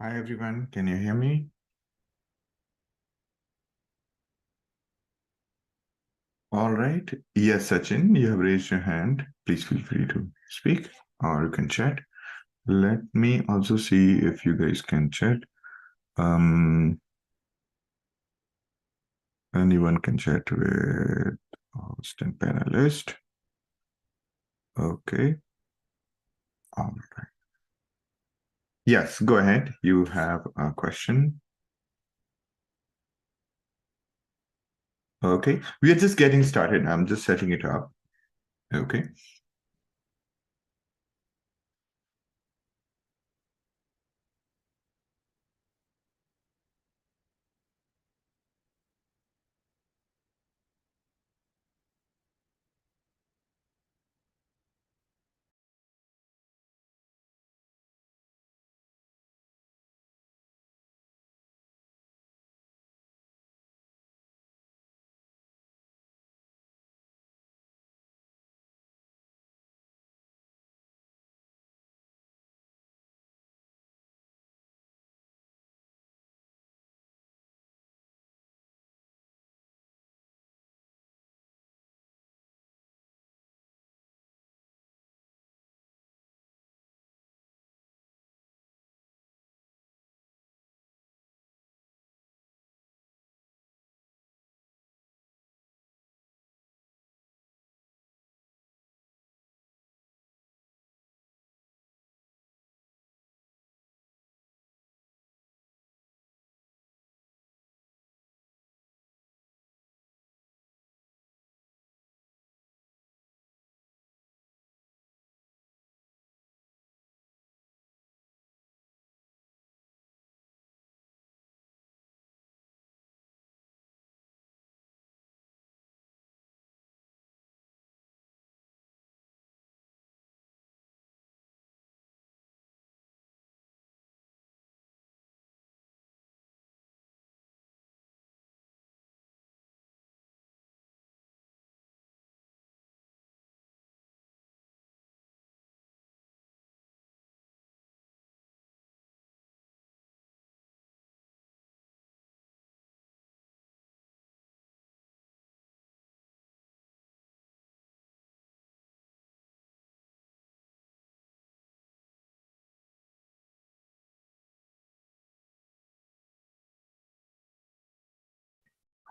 Hi everyone, can you hear me? All right. Yes, Sachin, you have raised your hand. Please feel free to speak or you can chat. Let me also see if you guys can chat. Anyone can chat with host and panelist. Okay. All right. Yes, go ahead. You have a question. Okay. We are just getting started. I'm just setting it up. Okay.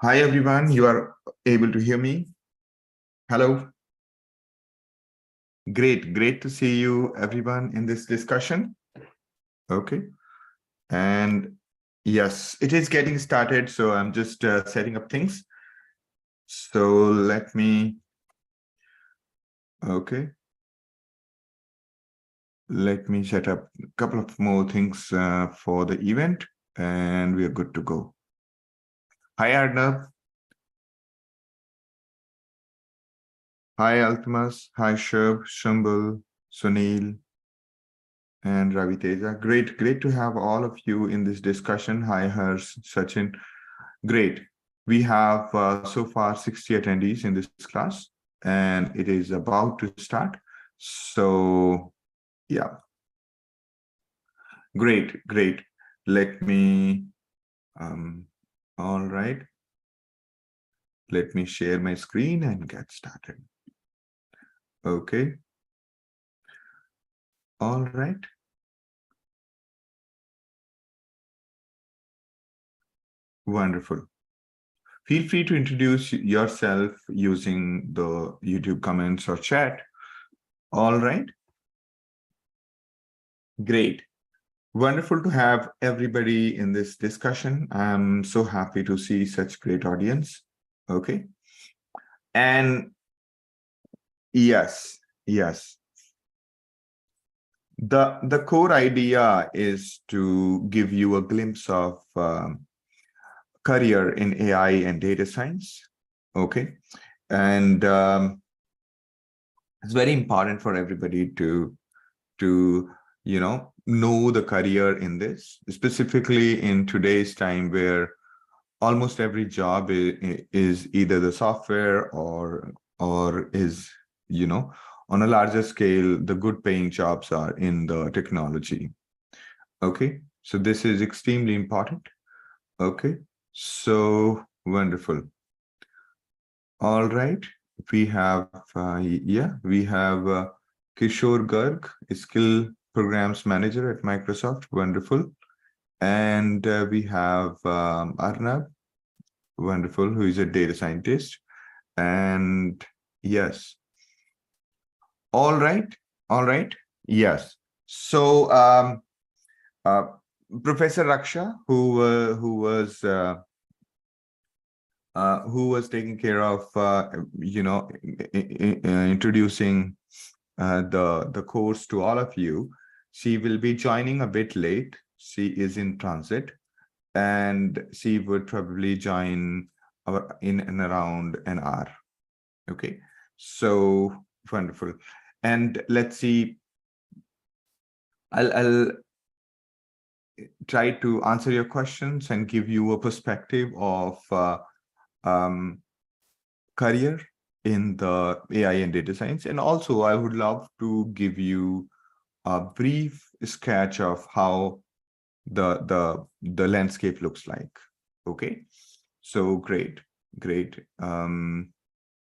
Hi everyone, you are able to hear me? Hello. Great to see you everyone in this discussion. Okay. And yes, it is getting started. So I'm just setting up things. So let me, okay. Let me set up a couple of more things for the event and we are good to go. Hi Arnav. Hi Altmas. Hi Shub, Shumbul, Sunil, and Ravi Teja. Great to have all of you in this discussion. Hi Harsh, Sachin. Great. We have so far 60 attendees in this class and it is about to start. So yeah, great. Let me, all right. Let me share my screen and get started. Okay. All right. Wonderful. Feel free to introduce yourself using the YouTube comments or chat. All right. Great. Wonderful to have everybody in this discussion. I'm so happy to see such great audience. Okay. And yes. The core idea is to give you a glimpse of career in AI and data science. Okay. And it's very important for everybody to know the career in this, specifically in today's time where almost every job is either the software or is, on a larger scale, the good paying jobs are in the technology. Okay. So this is extremely important. Okay, so wonderful. All right, we have, we have Kishore Garg, a skill programs manager at Microsoft. Wonderful. And we have Arnab, wonderful, who is a data scientist. And yes, all right, all right, yes. So Professor Raksha, who was taking care of introducing the course to all of you. She will be joining a bit late. She is in transit, and she would probably join in and around an hour. Okay, so wonderful. And let's see, I'll try to answer your questions and give you a perspective of career in the AI and data science. And also, I would love to give you a brief sketch of how the landscape looks like. Okay, so great.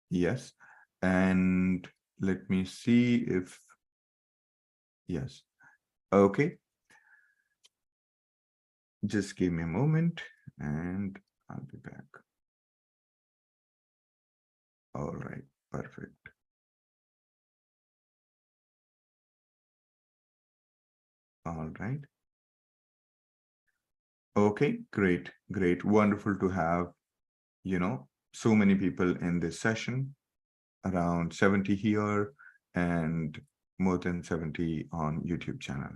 Yes, and let me see if yes. Okay, just give me a moment and I'll be back. All right, perfect. All right. Okay, great. Wonderful to have, so many people in this session, around 70 here and more than 70 on YouTube channel.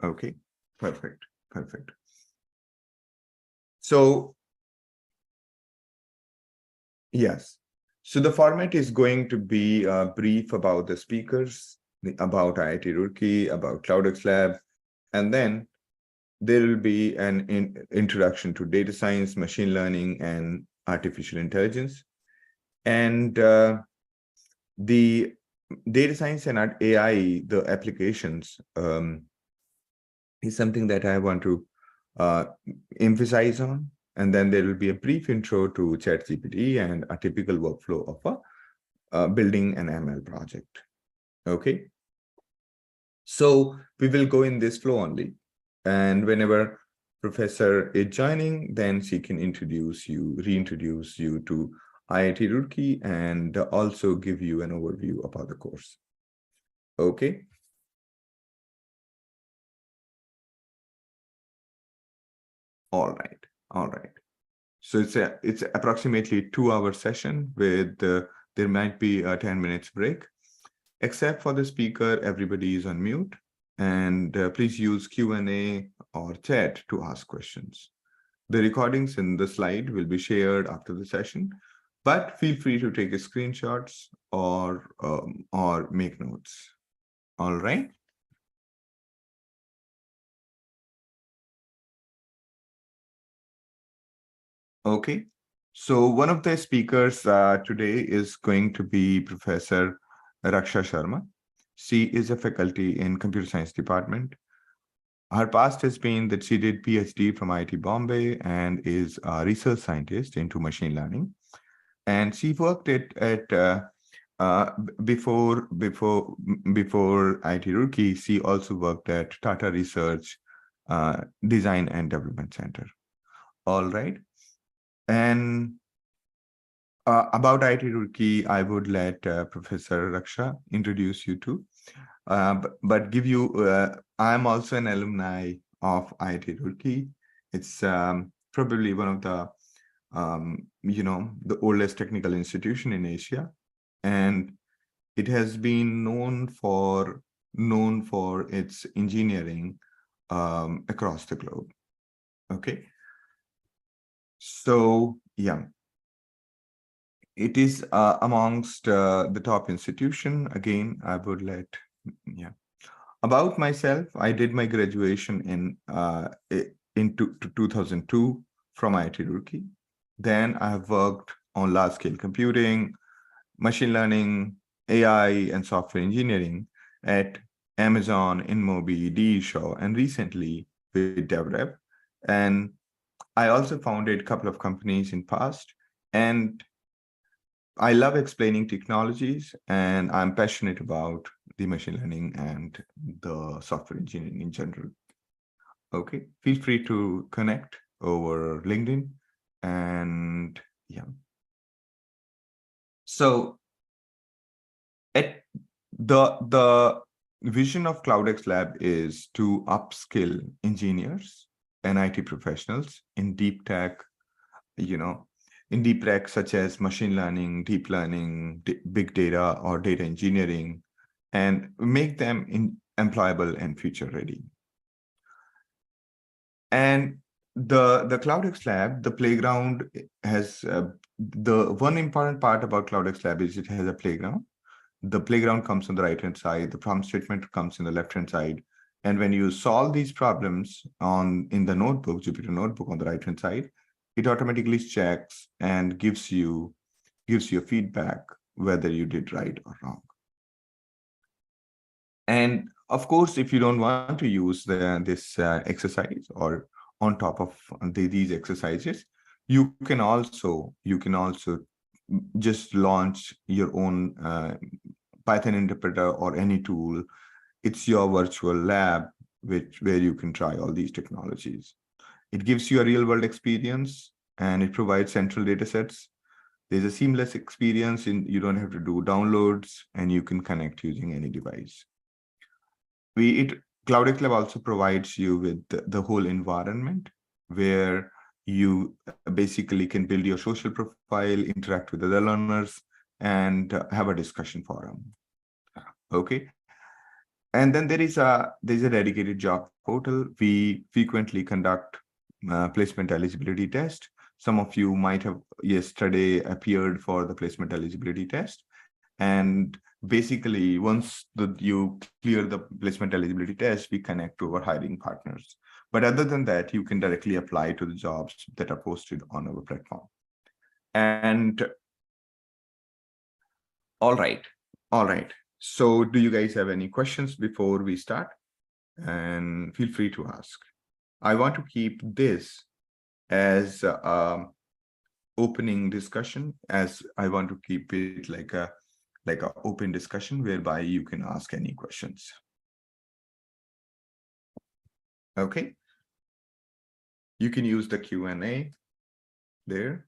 Okay, perfect. So yes, so the format is going to be a brief about the speakers, about IIT Roorkee, about CloudxLab, and then there will be an introduction to data science, machine learning, and artificial intelligence. And the data science and AI, the applications, is something that I want to emphasize on. And then there will be a brief intro to ChatGPT and a typical workflow of building an ML project. Okay. So we will go in this flow only. And whenever professor is joining, then she can reintroduce you to IIT Roorkee and also give you an overview about the course. Okay. All right. So it's approximately 2-hour session with there might be a 10 minutes break. Except for the speaker, everybody is on mute. And please use Q&A or chat to ask questions. The recordings in the slide will be shared after the session, but feel free to take screenshots or make notes. All right. Okay. So one of the speakers today is going to be Professor Raksha Sharma. She is a faculty in computer science department. Her past has been that she did PhD from IIT Bombay and is a research scientist into machine learning. And she worked before IIT Roorkee. She also worked at Tata Research Design and Development Center. All right. And about IIT Roorkee, I would let Professor Raksha introduce you to. But give you, I'm also an alumni of IIT Roorkee. It's probably one of the, the oldest technical institution in Asia, and it has been known for its engineering across the globe. Okay, so yeah. It is amongst the top institution. Again, I would let, yeah. About myself, I did my graduation in 2002 from IIT Roorkee. Then I have worked on large-scale computing, machine learning, AI, and software engineering at Amazon, InMobi, DE Shaw, and recently with DevRev. And I also founded a couple of companies in past, and I love explaining technologies, and I'm passionate about the machine learning and the software engineering in general. Okay, feel free to connect over LinkedIn, and yeah. So at the vision of CloudxLab is to upskill engineers and IT professionals in deep tech, in deep tech such as machine learning, deep learning, big data, or data engineering, and make them employable and future ready. And the CloudxLab, the playground has the one important part about CloudxLab is it has a playground. The playground comes on the right-hand side, the prompt statement comes in the left-hand side. And when you solve these problems in the notebook, Jupyter notebook on the right-hand side, it automatically checks and gives you a feedback whether you did right or wrong. And of course, if you don't want to use this exercise or on top of these exercises, you can also just launch your own Python interpreter or any tool. It's your virtual lab where you can try all these technologies. It gives you a real world experience, and it provides central data sets. There's a seamless experience you don't have to do downloads, and you can connect using any device. CloudxLab also provides you with the whole environment where you basically can build your social profile, interact with other learners, and have a discussion forum. Okay. And then there's a dedicated job portal. We frequently conduct placement eligibility test. Some of you might have yesterday appeared for the placement eligibility test. And basically, once you clear the placement eligibility test, we connect to our hiring partners. But other than that, you can directly apply to the jobs that are posted on our platform. And all right. So do you guys have any questions before we start? And feel free to ask. I want to keep this as opening discussion, as I want to keep it like a open discussion whereby you can ask any questions. Okay. You can use the Q&A there.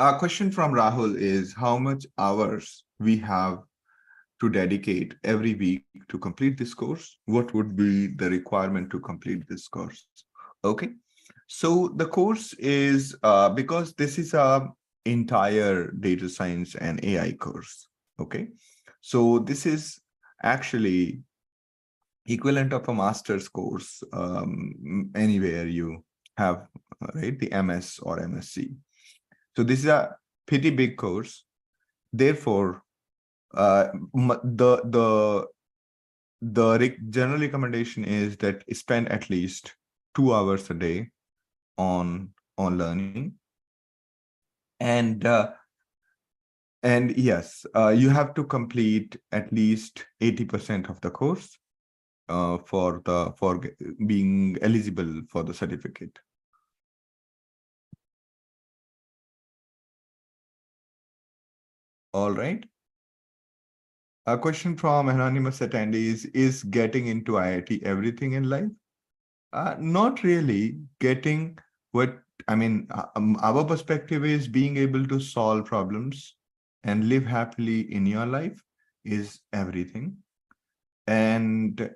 A question from Rahul is how much hours we have to dedicate every week to complete this course? What would be the requirement to complete this course? Okay, so the course is because this is a entire data science and AI course. Okay, so this is actually equivalent of a master's course anywhere you have, right, the MS or MSc. So this is a pretty big course. Therefore, the general recommendation is that spend at least 2 hours a day on learning, and yes, you have to complete at least 80% of the course for being eligible for the certificate. All right. A question from anonymous attendees: is getting into IIT everything in life? Not really. Our perspective is being able to solve problems and live happily in your life is everything. And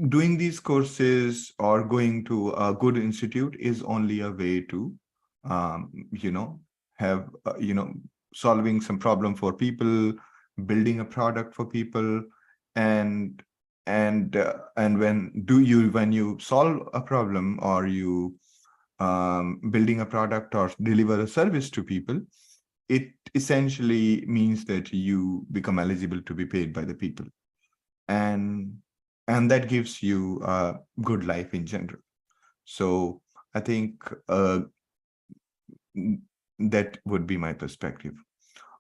doing these courses or going to a good institute is only a way to, have, solving some problem for people, building a product for people, and when you solve a problem, or you building a product or deliver a service to people, it essentially means that you become eligible to be paid by the people, and that gives you a good life in general. So I think that would be my perspective.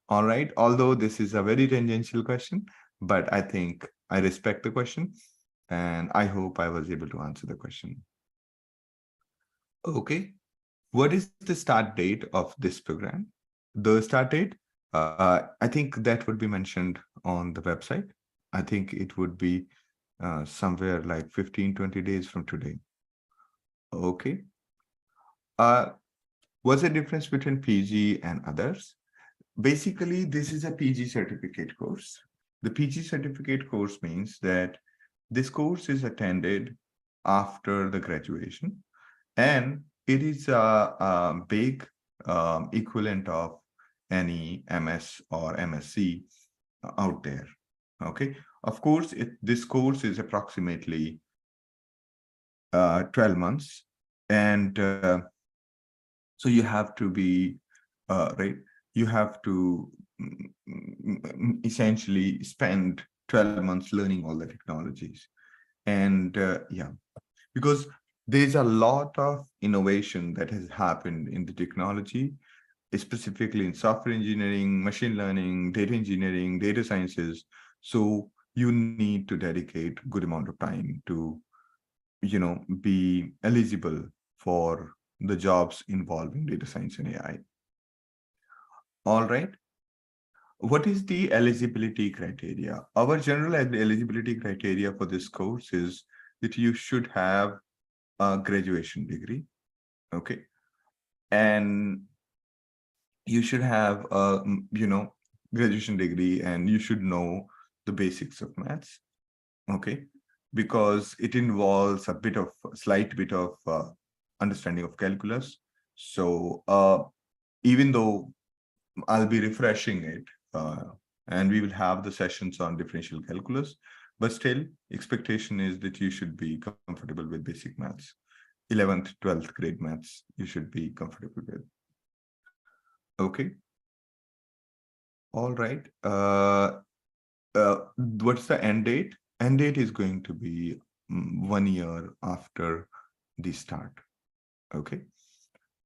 All right. Although this is a very tangential question, but I think I respect the question and I hope I was able to answer the question. Okay. What is the start date of this program? The start date, I think that would be mentioned on the website. I think it would be somewhere like 15-20 days from today. Okay. What's the difference between PG and others? Basically, this is a PG certificate course. The PG certificate course means that this course is attended after the graduation, and it is a big equivalent of any MS or MSc out there. Okay. Of course, this course is approximately 12 months. And so you have to be, right, you have to essentially spend 12 months learning all the technologies. And yeah, because there's a lot of innovation that has happened in the technology, specifically in software engineering, machine learning, data engineering, data sciences. So you need to dedicate a good amount of time to, be eligible for the jobs involving data science and AI. All right. What is the eligibility criteria? Our general eligibility criteria for this course is that you should have a graduation degree. Okay. And you should have a, graduation degree, and you should know the basics of maths. Okay. Because it involves slight bit of understanding of calculus. So even though I'll be refreshing it, and we will have the sessions on differential calculus, but still expectation is that you should be comfortable with basic maths. 11th, 12th grade maths, you should be comfortable with. Okay. All right. What's the end date? End date is going to be 1 year after the start. Okay.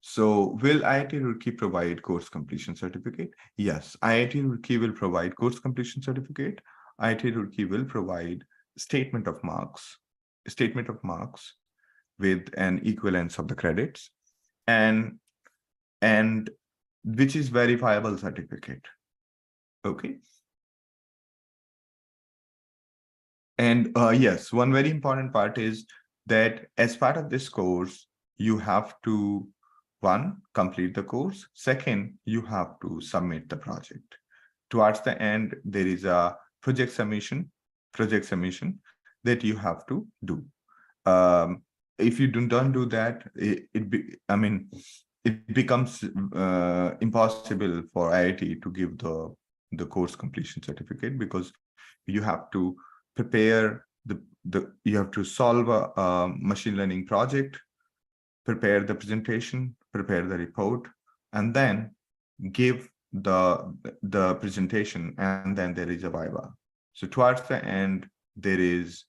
So will IIT Roorkee provide course completion certificate? Yes, IIT Roorkee will provide course completion certificate. IIT Roorkee will provide statement of marks with an equivalence of the credits, and which is verifiable certificate. Okay. And yes, one very important part is that as part of this course, you have to, one, complete the course. Second, you have to submit the project. Towards the end, there is a project submission that you have to do. If you don't do that, it becomes impossible for IIT to give the course completion certificate, because you have to prepare you have to solve a machine learning project, prepare the presentation, prepare the report, and then give the presentation, and then there is a viva. So towards the end, there is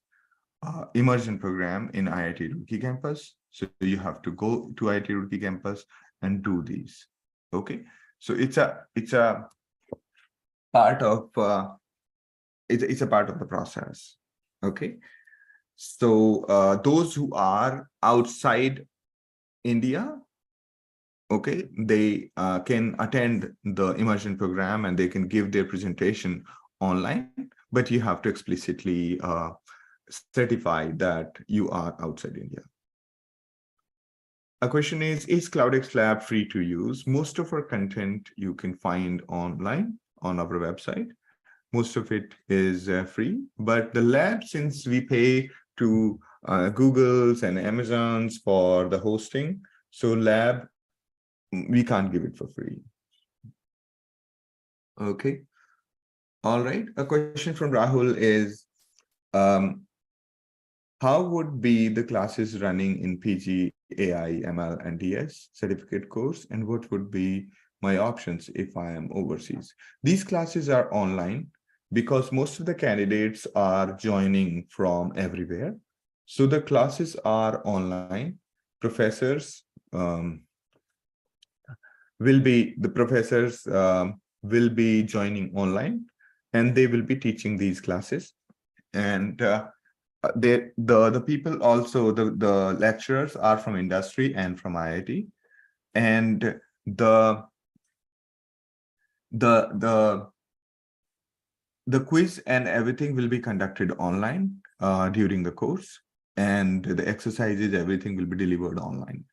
immersion program in IIT Roorkee campus. So you have to go to IIT Roorkee campus and do these. Okay. So it's a part of it's a part of the process. Okay. So those who are outside India, okay, they can attend the immersion program and they can give their presentation online, but you have to explicitly certify that you are outside India. A question is CloudxLab free to use? Most of our content you can find online on our website. Most of it is free, but the lab, since we pay to Google's and Amazon's for the hosting, so lab, we can't give it for free. Okay. All right. A question from Rahul is, how would be the classes running in PG, AI, ML, and DS certificate course, and what would be my options if I am overseas? These classes are online because most of the candidates are joining from everywhere. So the classes are online. Professors will be will be joining online, and they will be teaching these classes. And the people also, the lecturers are from industry and from IIT, and the the quiz and everything will be conducted online during the course, and the exercises, everything will be delivered online.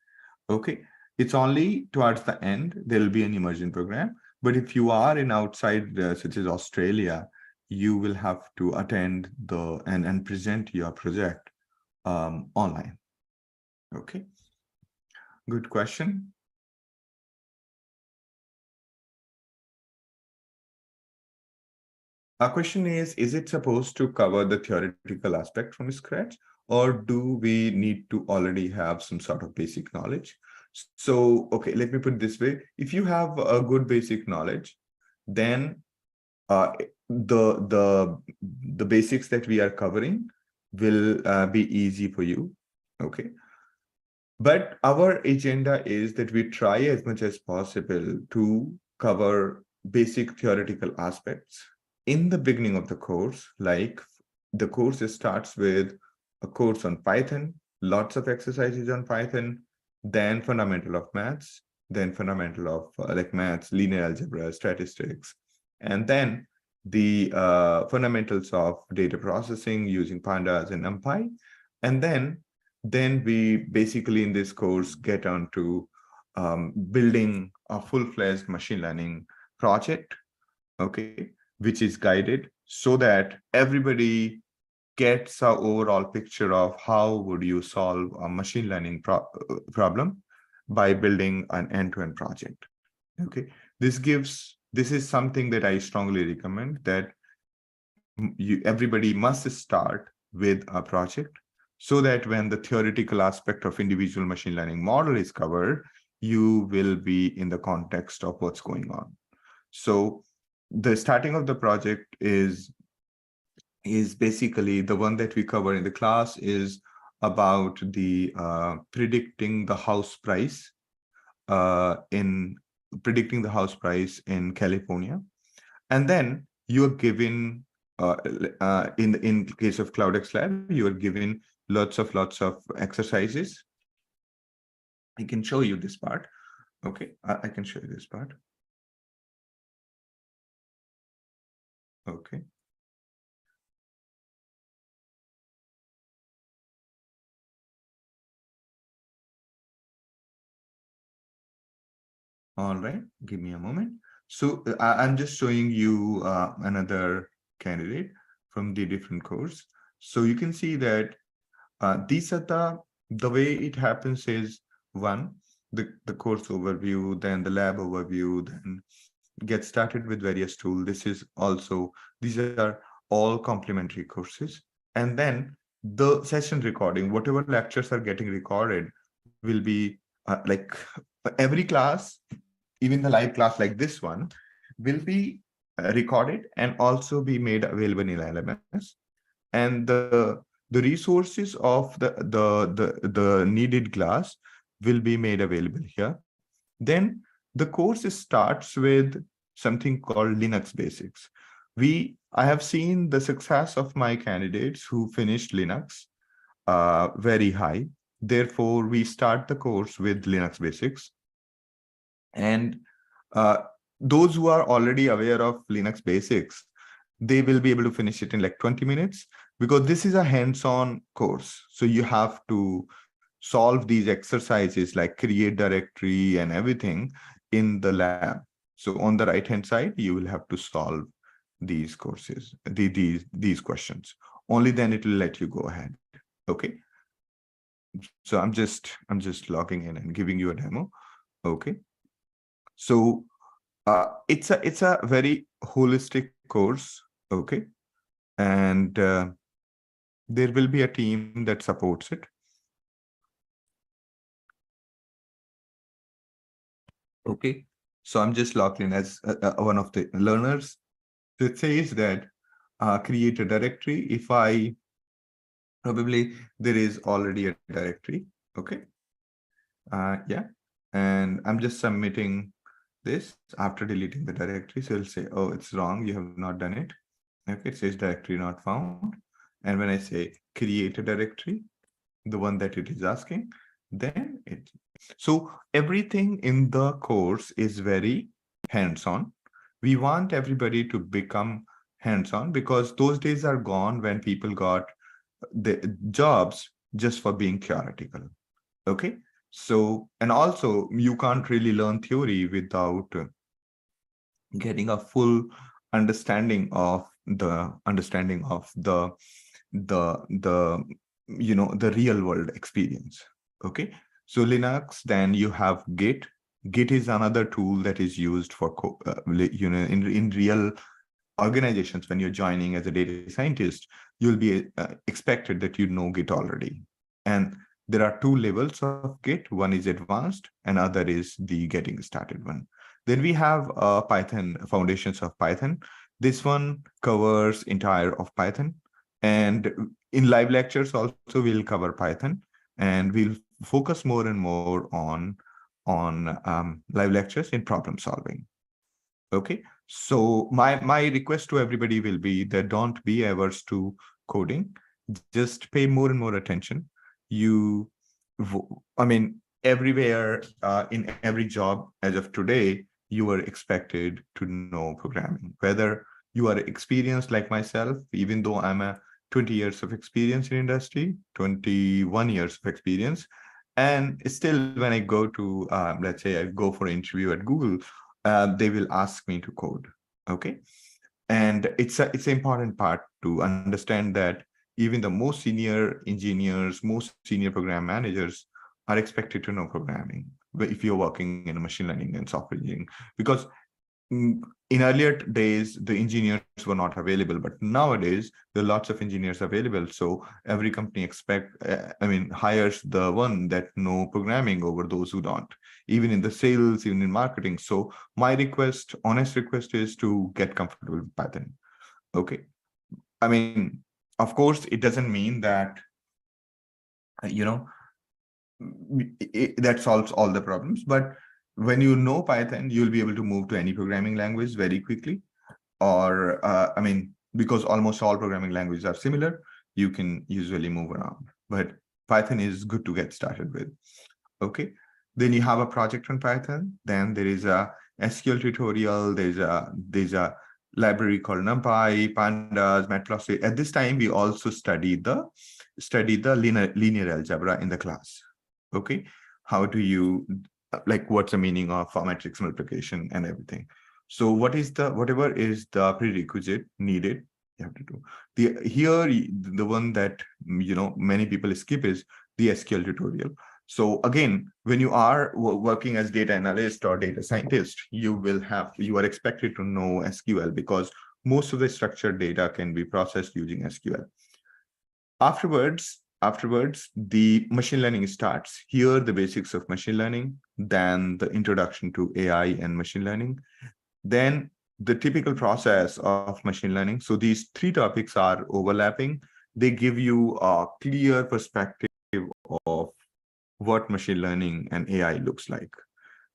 Okay, it's only towards the end there will be an immersion program. But if you are in outside, such as Australia, you will have to attend and present your project online. Okay, good question. Our question is it supposed to cover the theoretical aspect from scratch, or do we need to already have some sort of basic knowledge? So, okay, let me put it this way. If you have a good basic knowledge, then uh, the basics that we are covering will be easy for you. Okay. But our agenda is that we try as much as possible to cover basic theoretical aspects in the beginning of the course. Like, the course starts with a course on Python, lots of exercises on Python, then fundamental of maths, then fundamental of like maths, linear algebra, statistics, and then the fundamentals of data processing using pandas and NumPy. And then we basically in this course get on to building a full-fledged machine learning project, okay, which is guided so that everybody gets an overall picture of how would you solve a machine learning problem by building an end-to-end project. Okay, this is something that I strongly recommend, that everybody must start with a project, so that when the theoretical aspect of individual machine learning model is covered, you will be in the context of what's going on. So the starting of the project is basically the one that we cover in the class, is about the predicting the house price in California. And then you are given in case of CloudxLab, you are given lots of exercises. I can show you this part. Okay, I can show you this part. Okay. All right, give me a moment. So I'm just showing you another candidate from the different course. So you can see that these are the way it happens is, one, the course overview, then the lab overview, then get started with various tools. This is also, these are all complementary courses. And then the session recording, whatever lectures are getting recorded will be like every class, even the live class like this one, will be recorded and also be made available in LMS. And the resources of the needed class will be made available here. Then the course starts with something called Linux Basics. I have seen the success of my candidates who finished Linux very high. Therefore, we start the course with Linux Basics. And uh, those who are already aware of Linux Basics, they will be able to finish it in like 20 minutes, because this is a hands-on course. So you have to solve these exercises like create directory and everything in the lab. So on the right-hand side, you will have to solve these courses, these questions. Only then it will let you go ahead. Okay. So I'm just logging in and giving you a demo. Okay. So it's a very holistic course. Okay. And there will be a team that supports it. Okay, so I'm just logged in as one of the learners. So it says that create a directory. If I probably there is already a directory. Okay, yeah, and I'm just submitting this after deleting the directory. So it'll say, oh, it's wrong, you have not done it. Okay, it says directory not found. And when I say create a directory, the one that it is asking, then it. So everything in the course is very hands-on. We want everybody to become hands-on because those days are gone when people got the jobs just for being theoretical. Okay. So, and also you can't really learn theory without getting a full understanding of the the real world experience. Okay, so Linux, then you have Git is another tool that is used for in real organizations. When you're joining as a data scientist, you'll be expected that you know Git already. And there are two levels of Git. One is advanced and other is the getting started one. Then we have Python, foundations of Python. This one covers entire of Python. And in live lectures also we'll cover Python, and we'll focus more and more on live lectures in problem solving. Okay, so my request to everybody will be that don't be averse to coding. Just pay more and more attention. I mean, everywhere in every job as of today, you are expected to know programming. Whether you are experienced like myself, even though I'm a 20 years of experience in industry, 21 years of experience, and still when I go to let's say I go for an interview at Google, they will ask me to code. Okay, and it's an important part to understand that even the most senior engineers, most senior program managers are expected to know programming if you're working in a machine learning and software engineering. Because in earlier days, the engineers were not available, but nowadays there are lots of engineers available. So every company hires the one that know programming over those who don't, even in the sales, even in marketing. So my request, honest request, is to get comfortable with Python. Okay. I mean, of course, it doesn't mean that, that solves all the problems, but when you know Python, you'll be able to move to any programming language very quickly. Or, because almost all programming languages are similar, you can usually move around. But Python is good to get started with. Okay. Then you have a project on Python. Then there is a SQL tutorial. There's a library called NumPy, Pandas, Matplotlib. At this time, we also study the linear algebra in the class. Okay, how do you, like, what's the meaning of matrix multiplication and everything? So whatever is the prerequisite needed, you have to do. The one that many people skip is the SQL tutorial. So again, when you are working as data analyst or data scientist, you are expected to know SQL, because most of the structured data can be processed using SQL. Afterwards, the machine learning starts. Here, the basics of machine learning, then the introduction to AI and machine learning, then the typical process of machine learning. So these three topics are overlapping. They give you a clear perspective of what machine learning and AI looks like.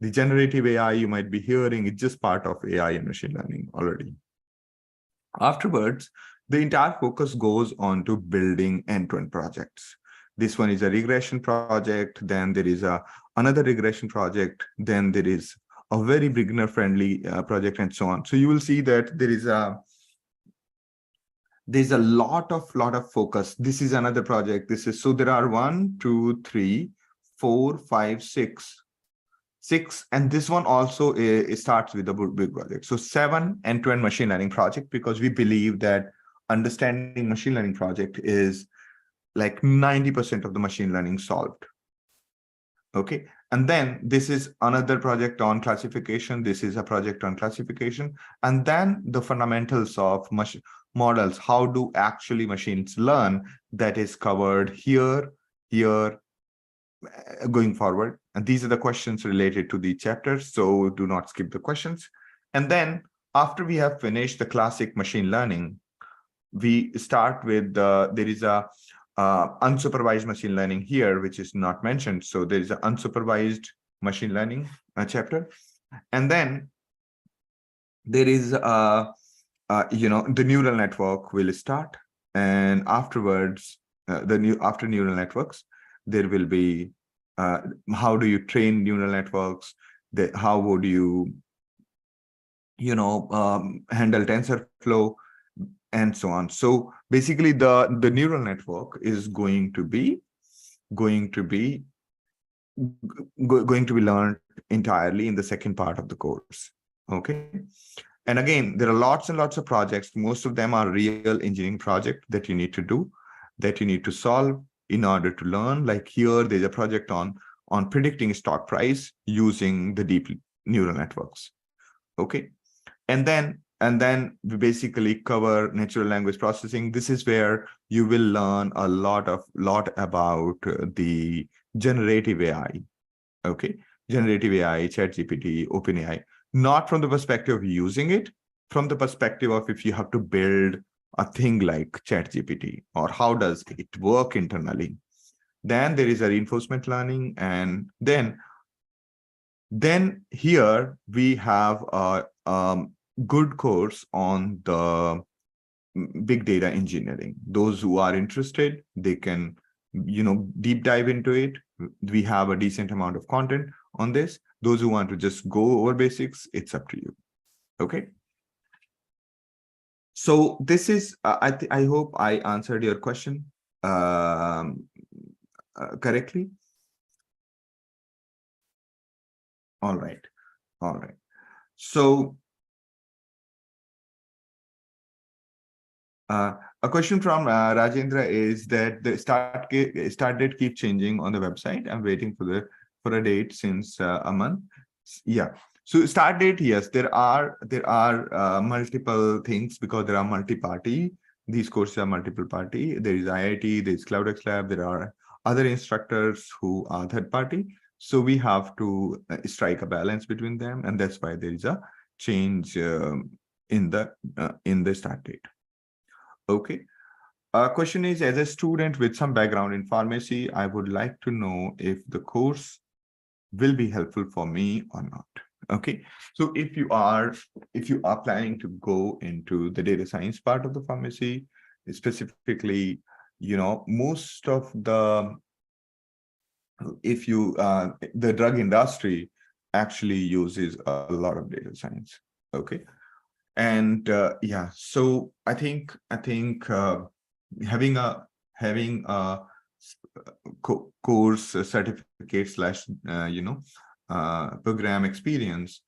The generative AI you might be hearing is just part of AI and machine learning already. Afterwards, the entire focus goes on to building end-to-end projects. This one is a regression project, then there is another regression project, then there is a very beginner-friendly project, and so on. So you will see that there's a lot of focus. This is another project. So there are 1, 2, 3, 4, 5, 6, and this one also it starts with a big project. So 7 end-to-end machine learning project, because we believe that understanding machine learning project is like 90% of the machine learning solved. Okay, and then this is another project on classification. This is a project on classification, and then the fundamentals of models. How do actually machines learn? That is covered here, going forward. And these are the questions related to the chapters, so do not skip the questions. And then after we have finished the classic machine learning, we start with there is a unsupervised machine learning here, which is not mentioned. So there is an unsupervised machine learning chapter. And then there is the neural network will start, and afterwards after neural networks there will be how do you train neural networks, how would you handle TensorFlow, and so on. So basically the neural network is going to be learned entirely in the second part of the course. Okay. And again, there are lots and lots of projects. Most of them are real engineering projects that you need to do, that you need to solve in order to learn. Like here, there's a project on predicting stock price using the deep neural networks. Okay. And then we basically cover natural language processing. This is where you will learn a lot about the generative AI. Okay. Generative AI, ChatGPT, OpenAI, not from the perspective of using it, from the perspective of if you have to build a thing like ChatGPT, or how does it work internally. Then there is a reinforcement learning, and then here we have a good course on the big data engineering. Those who are interested, they can deep dive into it. We have a decent amount of content on this. Those who want to just go over basics, it's up to you. Okay. So this is I hope I answered your question correctly. All right. So a question from Rajendra is that the start date keep changing on the website. I'm waiting for a date since a month. Yeah. So start date, yes, there are multiple things because there are multi-party. These courses are multiple party. There is IIT, there is CloudxLab, there are other instructors who are third party. So we have to strike a balance between them, and that's why there is a change in the start date. Okay. Question is, as a student with some background in pharmacy, I would like to know if the course will be helpful for me or not. Okay. So if you are planning to go into the data science part of the pharmacy, specifically, most of the the drug industry actually uses a lot of data science. Okay. And yeah, so I think having a course certificate slash program experience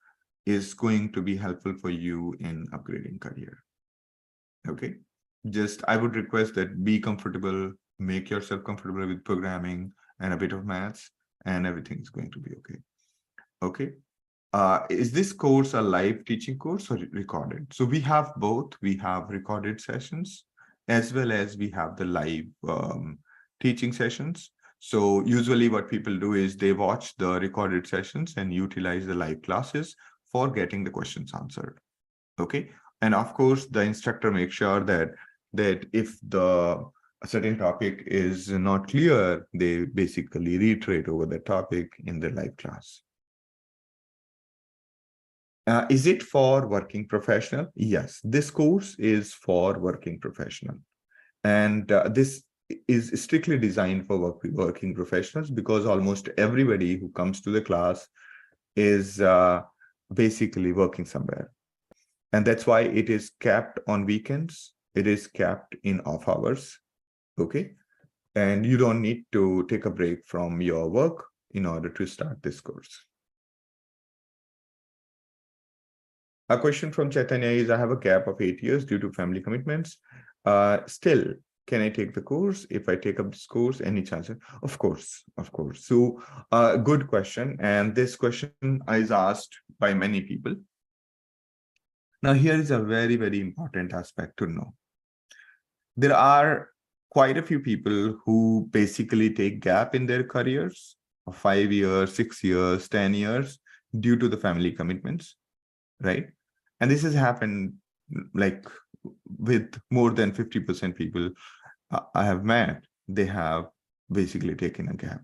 is going to be helpful for you in upgrading career. Okay, just I would request that be comfortable, make yourself comfortable with programming and a bit of maths, and everything is going to be okay. Okay. Is this course a live teaching course or recorded? So we have both. We have recorded sessions as well as we have the live teaching sessions. So usually what people do is they watch the recorded sessions and utilize the live classes for getting the questions answered. Okay. And of course, the instructor makes sure that if a certain topic is not clear, they basically reiterate over the topic in the live class. Is it for working professional? Yes, this course is for working professional. And this is strictly designed for working professionals because almost everybody who comes to the class is basically working somewhere. And that's why it is capped on weekends. It is capped in off hours. Okay. And you don't need to take a break from your work in order to start this course. A question from Chaitanya is, I have a gap of 8 years due to family commitments. Still, can I take the course? If I take up this course, any chance? Of course. So good question. And this question is asked by many people. Now, here is a very, very important aspect to know. There are quite a few people who basically take gap in their careers of 5 years, 6 years, 10 years due to the family commitments, right? And this has happened like with more than 50% people I have met, they have basically taken a gap.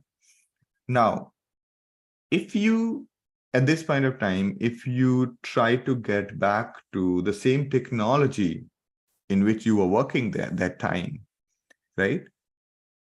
Now, if you at this point of time, if you try to get back to the same technology in which you were working there that time, right?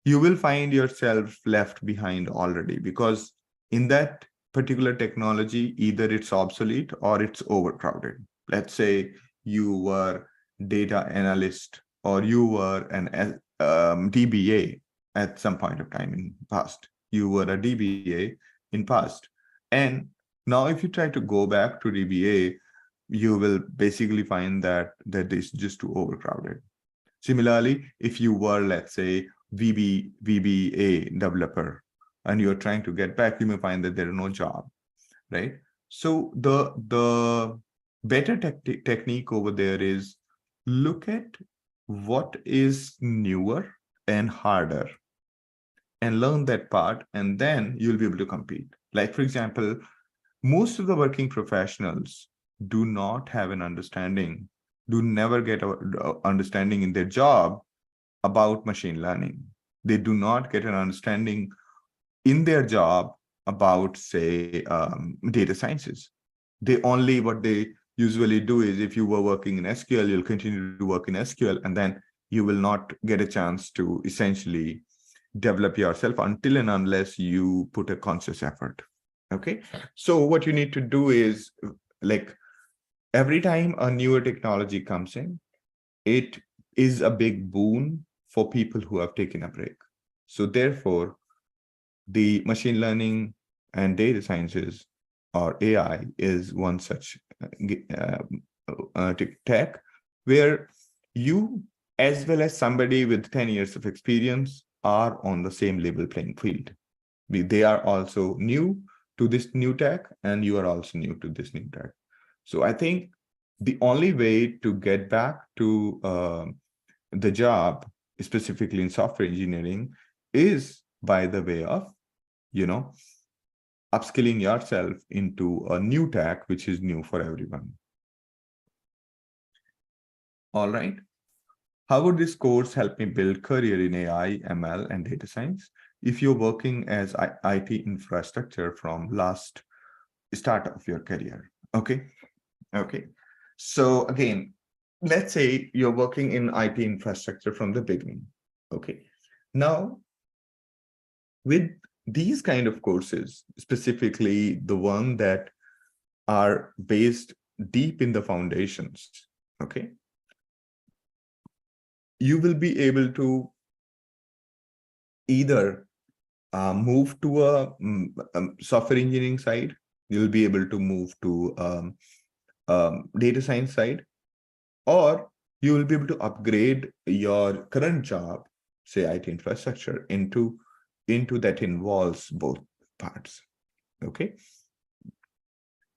You will find yourself left behind already, because in that particular technology, either it's obsolete or it's overcrowded. Let's say you were data analyst or you were an DBA at some point of time in past. You were a DBA in past. And now if you try to go back to DBA, you will basically find that is just too overcrowded. Similarly, if you were, let's say, VBA developer, and you're trying to get back, you may find that there are no job, right? So the better technique over there is look at what is newer and harder and learn that part, and then you'll be able to compete. Like, for example, most of the working professionals do not have an understanding, do never get an understanding in their job about machine learning. They do not get an understanding in their job about, say, data sciences. What they usually do is, if you were working in SQL, you'll continue to work in SQL, and then you will not get a chance to essentially develop yourself until and unless you put a conscious effort. Okay, so what you need to do is, like, every time a newer technology comes in, it is a big boon for people who have taken a break. So therefore, the machine learning and data sciences, or AI, is one such tech where you, as well as somebody with 10 years of experience, are on the same level playing field. They are also new to this new tech, and you are also new to this new tech. So I think the only way to get back to the job, specifically in software engineering, is by the way of, upskilling yourself into a new tech, which is new for everyone. All right. How would this course help me build career in AI, ML, and data science? If you're working as IT infrastructure from last start of your career. Okay. So again, let's say you're working in IT infrastructure from the beginning. Okay. Now, with these kind of courses, specifically the one that are based deep in the foundations, okay, you will be able to either move to a software engineering side, you'll be able to move to data science side, or you will be able to upgrade your current job, say IT infrastructure, into that involves both parts. Okay.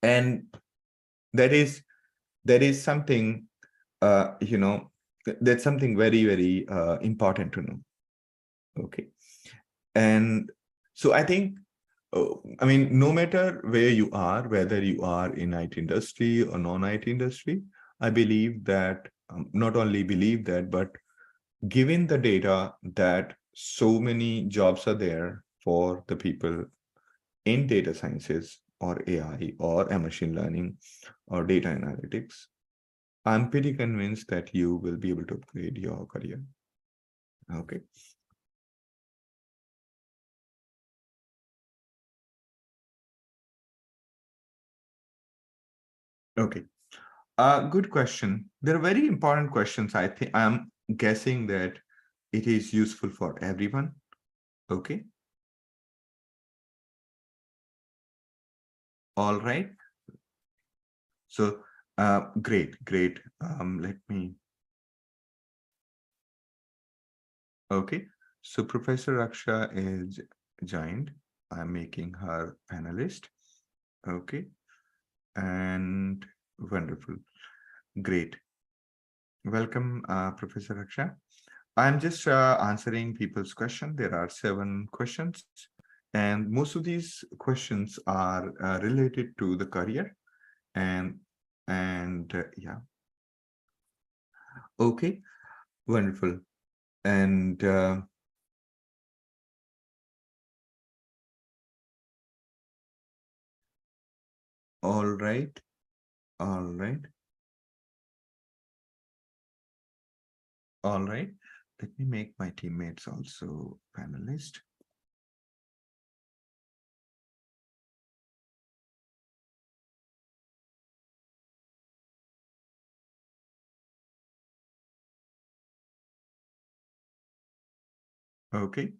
And that is something, that's something very, very important to know. Okay. And so I think, I mean, no matter where you are, whether you are in IT industry or non-IT industry, I believe that, not only believe that, but given the data that so many jobs are there for the people in data sciences or AI or machine learning or data analytics, I'm pretty convinced that you will be able to upgrade your career. Okay. Okay. Good question. They're very important questions. I think I'm guessing that it is useful for everyone. Okay. All right. So, great. Let me. Okay. So Professor Raksha is joined. I'm making her panelist. Okay. And wonderful. Great. Welcome, Professor Raksha. I'm just answering people's questions. There are 7 questions, and most of these questions are related to the career. And yeah. Okay, wonderful. And All right. All right. All right. Let me make my teammates also panelist. Okay.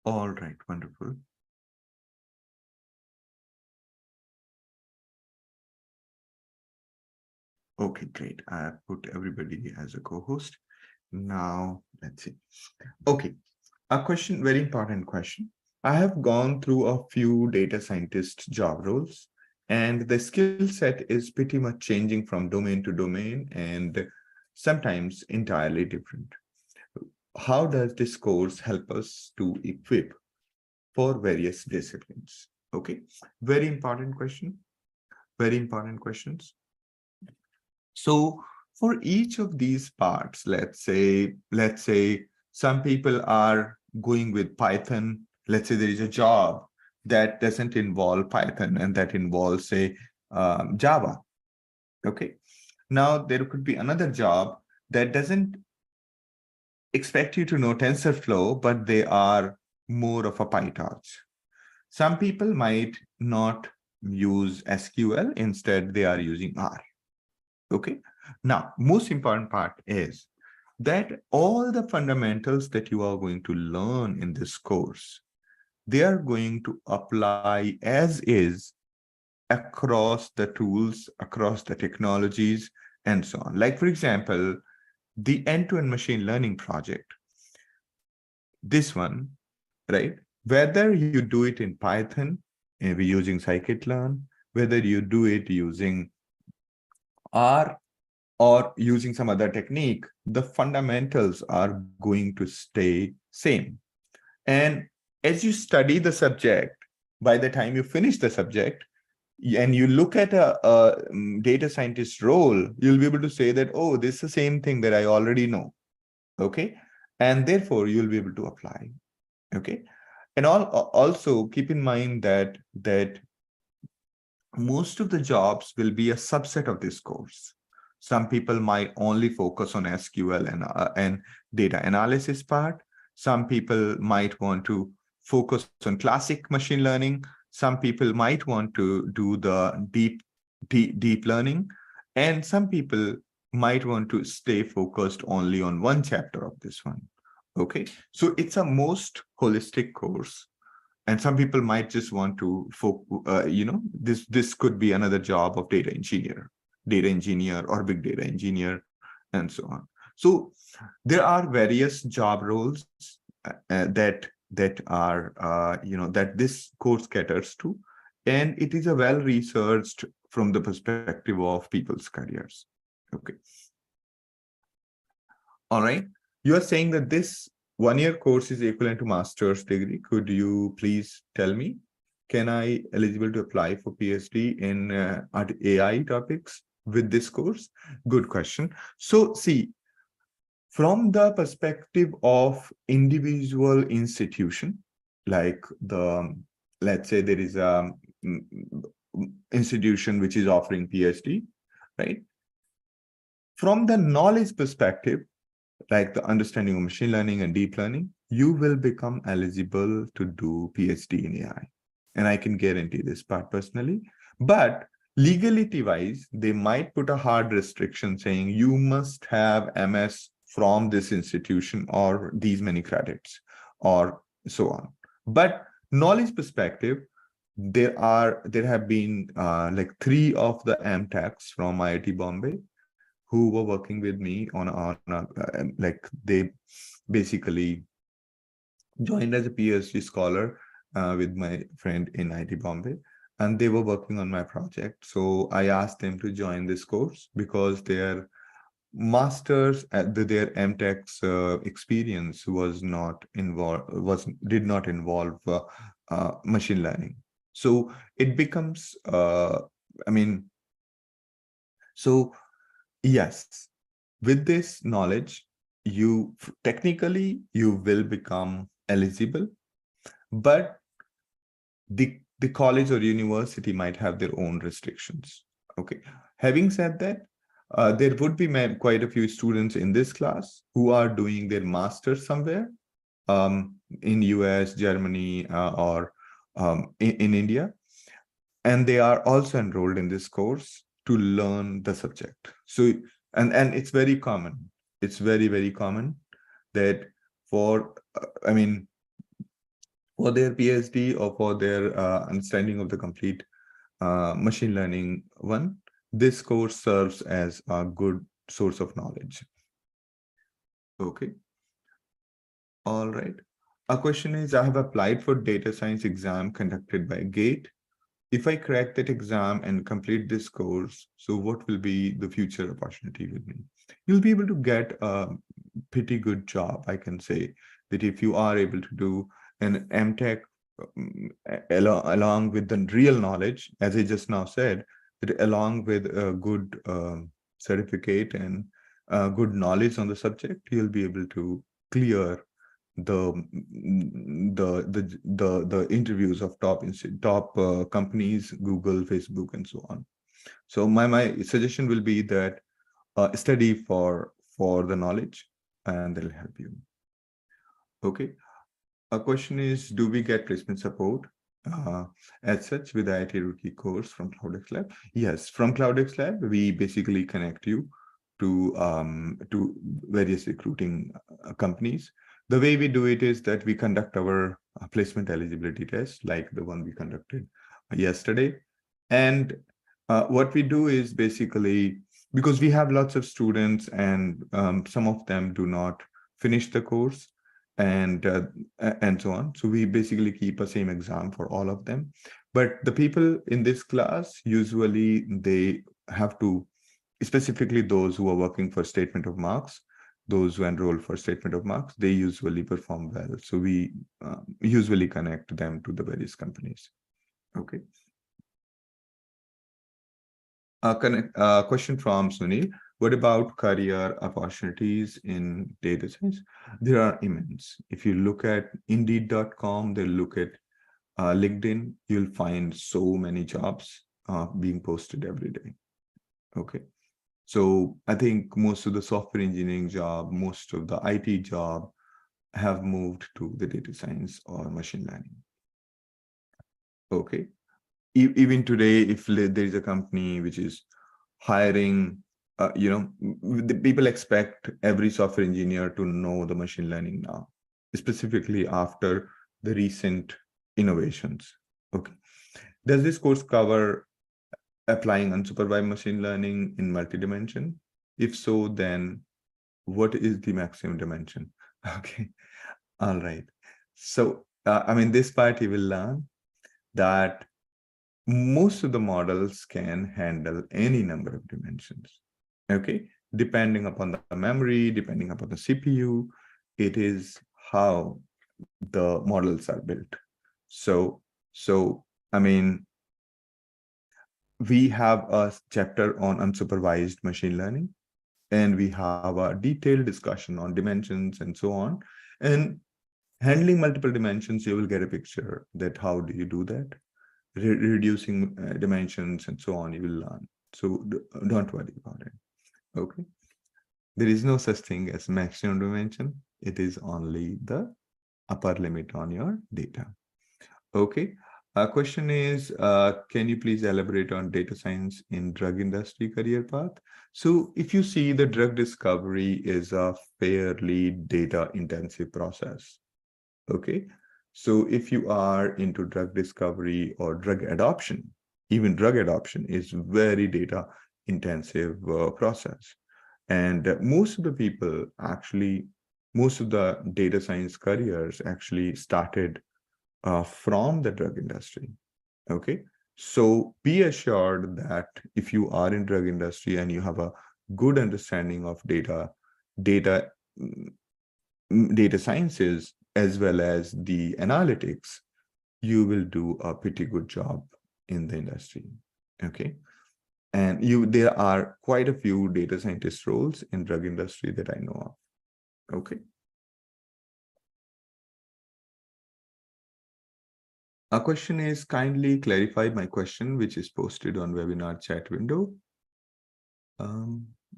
All right. Wonderful. Okay, great. I have put everybody as a co-host. Now, let's see. Okay, a question, very important question. I have gone through a few data scientist job roles, and the skill set is pretty much changing from domain to domain and sometimes entirely different. How does this course help us to equip for various disciplines? Okay, very important question. Very important questions. So for each of these parts, let's say some people are going with Python. Let's say there is a job that doesn't involve Python and that involves, say, Java. Okay. Now there could be another job that doesn't expect you to know TensorFlow, but they are more of a PyTorch. Some people might not use SQL. Instead, they are using R. Okay. Now, most important part is that all the fundamentals that you are going to learn in this course, they are going to apply as is across the tools, across the technologies, and so on. Like, for example, the end-to-end machine learning project, this one, right? Whether you do it in Python, using scikit-learn, whether you do it using R or using some other technique, the fundamentals are going to stay same. And as you study the subject, by the time you finish the subject, and you look at a data scientist role, you'll be able to say that, oh, this is the same thing that I already know. Okay. And therefore, you'll be able to apply. Okay. And also keep in mind that most of the jobs will be a subset of this course. Some people might only focus on SQL and data analysis part. Some people might want to focus on classic machine learning. Some people might want to do the deep learning. And some people might want to stay focused only on one chapter of this one. Okay, so it's a most holistic course, and some people might just want to this could be another job of data engineer or big data engineer, and so on. So there are various job roles that are that this course caters to, and it is a well researched from the perspective of people's careers. Okay. All right. You are saying that this one-year course is equivalent to master's degree. Could you please tell me, can I eligible to apply for PhD in AI topics with this course? Good question. So see, from the perspective of individual institution, like let's say there is a institution which is offering PhD, right? From the knowledge perspective, like the understanding of machine learning and deep learning, you will become eligible to do PhD in AI. And I can guarantee this part personally. But legality wise, they might put a hard restriction saying you must have MS from this institution or these many credits or so on. But knowledge perspective, there have been like 3 of the MTechs from IIT Bombay who were working with me like they basically joined as a PhD scholar with my friend in IIT Bombay, and they were working on my project. So I asked them to join this course because their masters at their MTech's experience was not involved, did not involve machine learning. So it becomes, I mean, So yes, with this knowledge, you technically you will become eligible, but the college or university might have their own restrictions. Okay. Having said that, there would be quite a few students in this class who are doing their master's somewhere in US, Germany, or in India, and they are also enrolled in this course to learn the subject. So, and it's very common. It's very, very common that for, I mean, for their PhD or for their understanding of the complete machine learning one, this course serves as a good source of knowledge. Okay. All right. A question is, I have applied for data science exam conducted by GATE. If I crack that exam and complete this course, so what will be the future opportunity with me? You'll be able to get a pretty good job, I can say, that if you are able to do an MTech along with the real knowledge, as I just now said, that along with a good certificate and good knowledge on the subject, you'll be able to clear the interviews of top companies, Google, Facebook, and so on. So my suggestion will be that study for the knowledge, and they'll help you. Okay. A question is, do we get placement support as such with the IIT Roorkee course from CloudxLab? Yes, from CloudxLab, we basically connect you to various recruiting companies. The way we do it is that we conduct our placement eligibility test, like the one we conducted yesterday. And what we do is basically, because we have lots of students and some of them do not finish the course, and so on. So we basically keep a same exam for all of them. But the people in this class, usually they have to, specifically those who are working for statement of marks, those who enroll for statement of marks, they usually perform well. So we usually connect them to the various companies. Okay. Question from Sunil. What about career opportunities in data science? There are immense. If you look at Indeed.com, they look at LinkedIn, you'll find so many jobs being posted every day. Okay. So I think most of the software engineering job, most of the IT job have moved to the data science or machine learning. Okay. Even today, if there is a company which is hiring, the people expect every software engineer to know the machine learning now, specifically after the recent innovations. Okay. Does this course cover applying unsupervised machine learning in multi-dimension? If so, then what is the maximum dimension? Okay. All right. So, I mean, this part you will learn that most of the models can handle any number of dimensions. Okay. Depending upon the memory, depending upon the CPU, it is how the models are built. So, I mean, we have a chapter on unsupervised machine learning, and we have a detailed discussion on dimensions and so on. And handling multiple dimensions, you will get a picture that how do you do that? Reducing dimensions and so on, you will learn. So don't worry about it. Okay. There is no such thing as maximum dimension. It is only the upper limit on your data. Okay. Question is, can you please elaborate on data science in drug industry career path? So if you see, the drug discovery is a fairly data intensive process. Okay. So if you are into drug discovery or drug adoption, even drug adoption is very data intensive process. And most of the people actually, most of the data science careers actually started from the drug industry. Okay. So be assured that if you are in drug industry and you have a good understanding of data sciences, as well as the analytics, you will do a pretty good job in the industry. Okay. And there are quite a few data scientist roles in drug industry that I know of. Okay. A question is, kindly clarify my question, which is posted on webinar chat window.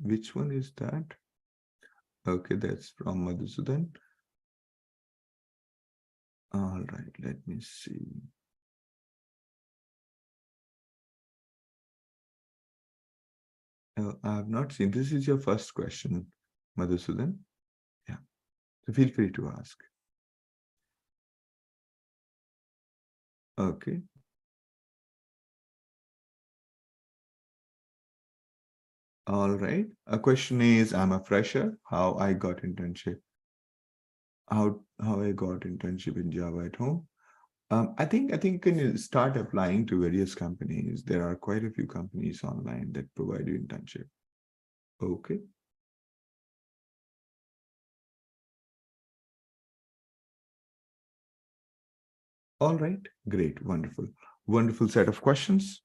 Which one is that? Okay, that's from Madhusudan. All right, let me see. I have not seen. This is your first question, Madhusudan. Yeah, so feel free to ask. Okay. All right. A question is, I'm a fresher. How I got internship? How I got internship in Java at home? I think when you start applying to various companies, there are quite a few companies online that provide you internship. Okay. All right. Great. Wonderful. Wonderful set of questions.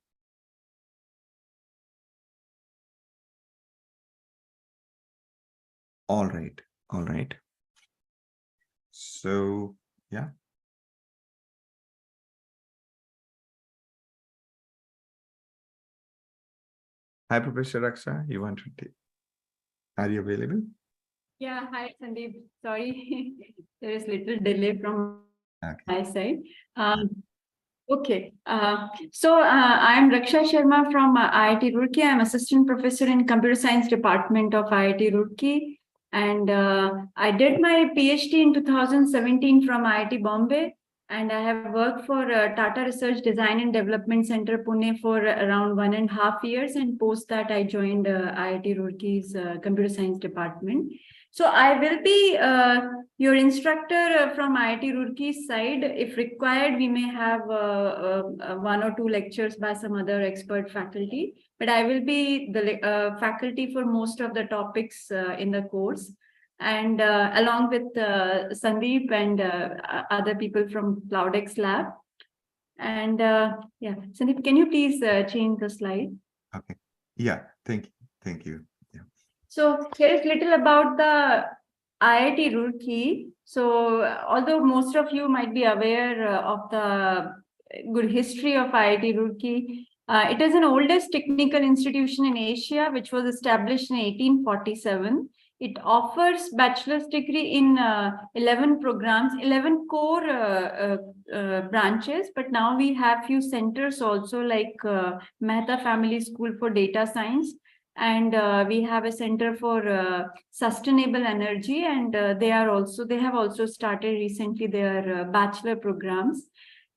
All right. All right. So, yeah. Hi, Professor Raksha. You want to take? Are you available? Yeah, hi, Sandeep. Sorry, there is little delay from my side. Okay. I am Raksha Sharma from IIT Roorkee. I'm assistant professor in computer science department of IIT Roorkee. And I did my PhD in 2017 from IIT Bombay. And I have worked for Tata Research Design and Development Center, Pune for around 1.5 years. And post that, I joined IIT Roorkee's computer science department. So I will be your instructor from IIT Roorkee's side. If required, we may have 1 or 2 lectures by some other expert faculty, but I will be the faculty for most of the topics in the course. And along with Sandeep and other people from CloudxLab. And yeah, Sandeep, can you please change the slide? Okay. Yeah, thank you. Thank you. Yeah. So here is little about the IIT Roorkee. So although most of you might be aware of the good history of IIT Roorkee, it is an oldest technical institution in Asia, which was established in 1847. It offers bachelor's degree in 11 programs, 11 core branches, but now we have few centers also like Mehta Family School for Data Science, and we have a center for sustainable energy, and they have also started recently their bachelor programs.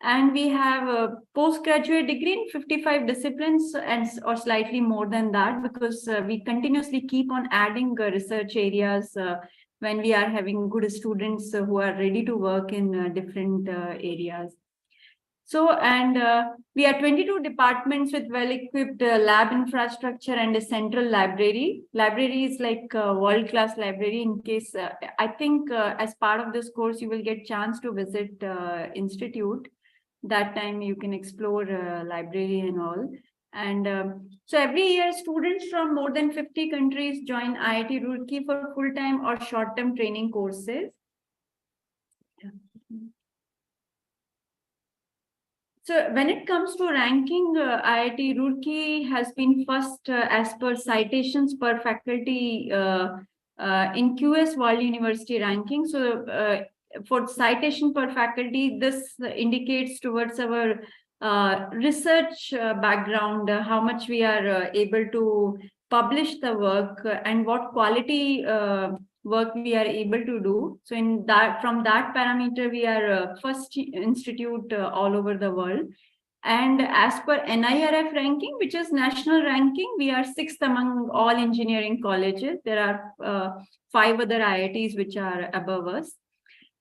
And we have a postgraduate degree in 55 disciplines and or slightly more than that, because we continuously keep on adding research areas when we are having good students who are ready to work in different areas. So, and we are 22 departments with well-equipped lab infrastructure and a central library. Library is like a world-class library. In case, I think as part of this course, you will get chance to visit institute. That time you can explore library and all. And so every year, students from more than 50 countries join IIT Roorkee for full-time or short-term training courses. So when it comes to ranking, IIT Roorkee has been first as per citations per faculty in QS World University ranking. So for citation per faculty, this indicates towards our research background, how much we are able to publish the work and what quality work we are able to do. So in that, from that parameter, we are first institute all over the world. And as per NIRF ranking, which is national ranking, we are 6th among all engineering colleges. There are 5 other IITs which are above us.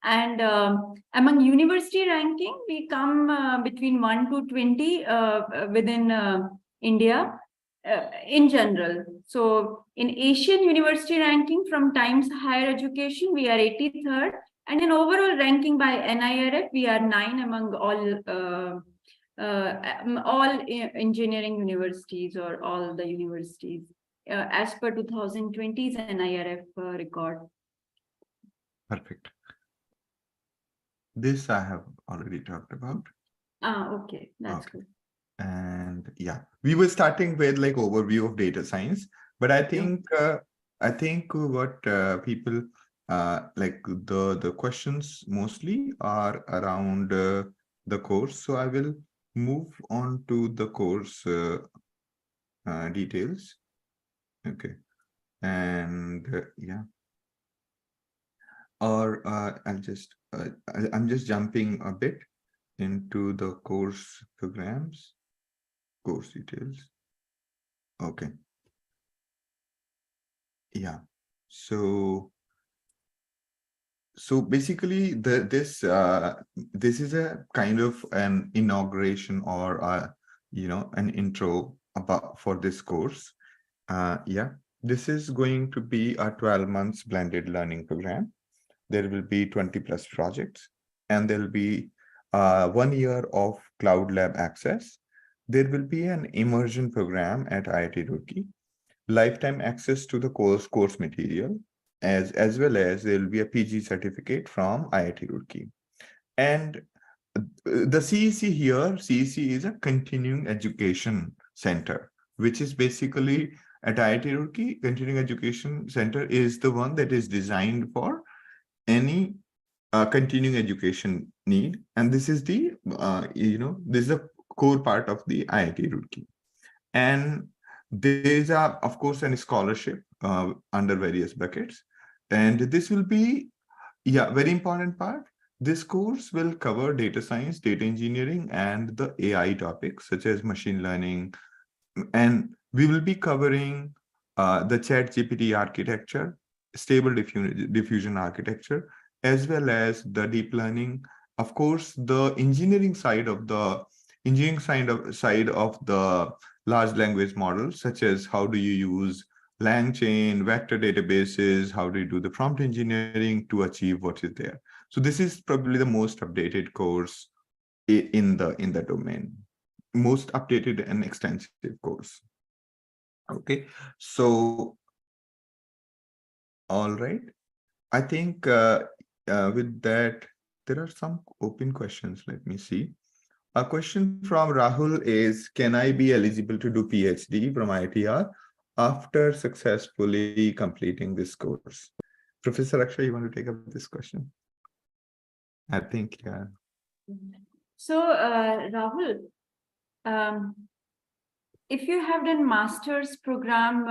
And among university ranking, we come between 1 to 20 within India. In general. So in Asian university ranking from Times Higher Education, we are 83rd. And in overall ranking by NIRF, we are 9 among all all engineering universities or all the universities as per 2020's NIRF record. Perfect. This I have already talked about. Okay, that's good. And yeah, we were starting with like overview of data science, but I think what people like the questions mostly are around the course. So I will move on to the course details. Okay, and yeah, or I'm just jumping a bit into the course programs, course details. Okay. Yeah. So basically this is a kind of an inauguration or an intro about for this course. Yeah, this is going to be a 12 months blended learning program. There will be 20 plus projects, and there will be 1 year of CloudxLab access. There will be an immersion program at IIT Roorkee, lifetime access to the course material, as well as there will be a PG certificate from IIT Roorkee. And the CEC here, CEC is a continuing education center, which is basically at IIT Roorkee. Continuing education center is the one that is designed for any continuing education need, and this is the this is a core part of the IIT Roorkee. And there is of course a scholarship under various buckets, and this will be very important part. This course will cover data science, data engineering, and the AI topics such as machine learning, and we will be covering the ChatGPT architecture, stable diffusion architecture, as well as the deep learning. Of course, the engineering side of the large language models, such as how do you use LangChain, vector databases, how do you do the prompt engineering to achieve what is there. So this is probably the most updated course in the domain, most updated and extensive course. Okay, so all right, I think with that there are some open questions. Let me see. A question from Rahul is, can I be eligible to do PhD from IITR after successfully completing this course? Professor Raksha, you want to take up this question? I think, yeah. So, Rahul, if you have done master's program,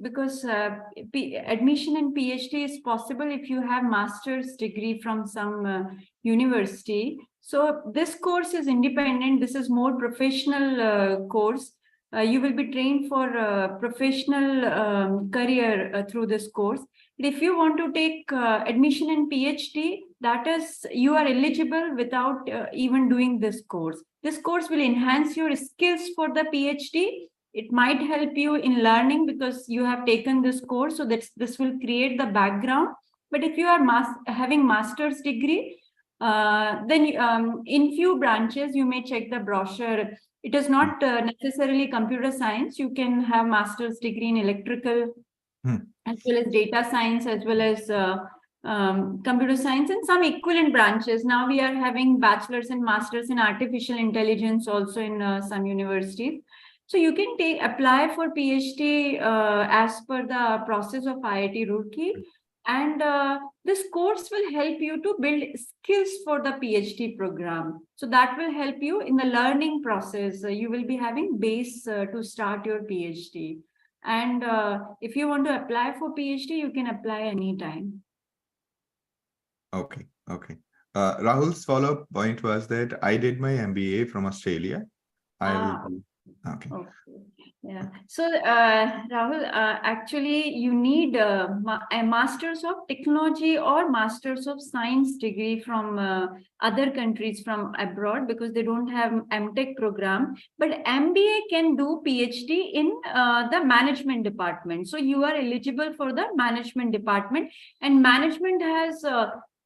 because admission in PhD is possible if you have master's degree from some university. So this course is independent. This is more professional course. You will be trained for a professional career through this course. But if you want to take admission in PhD, that is, you are eligible without even doing this course. This course will enhance your skills for the PhD. It might help you in learning because you have taken this course, so that this will create the background. But if you are having master's degree, then in few branches, you may check the brochure. It is not necessarily computer science. You can have master's degree in electrical, as well as data science, as well as computer science, and some equivalent branches. Now we are having bachelor's and master's in artificial intelligence also in some universities. So you can apply for PhD as per the process of IIT Roorkee. And this course will help you to build skills for the PhD program. So that will help you in the learning process. You will be having base to start your PhD. And if you want to apply for PhD, you can apply anytime. Okay. Rahul's follow-up point was that I did my MBA from Australia. Okay. Yeah. So, Rahul, actually, you need a Master's of Technology or Masters of Science degree from other countries from abroad, because they don't have MTech program. But MBA can do PhD in the management department. So you are eligible for the management department, and management has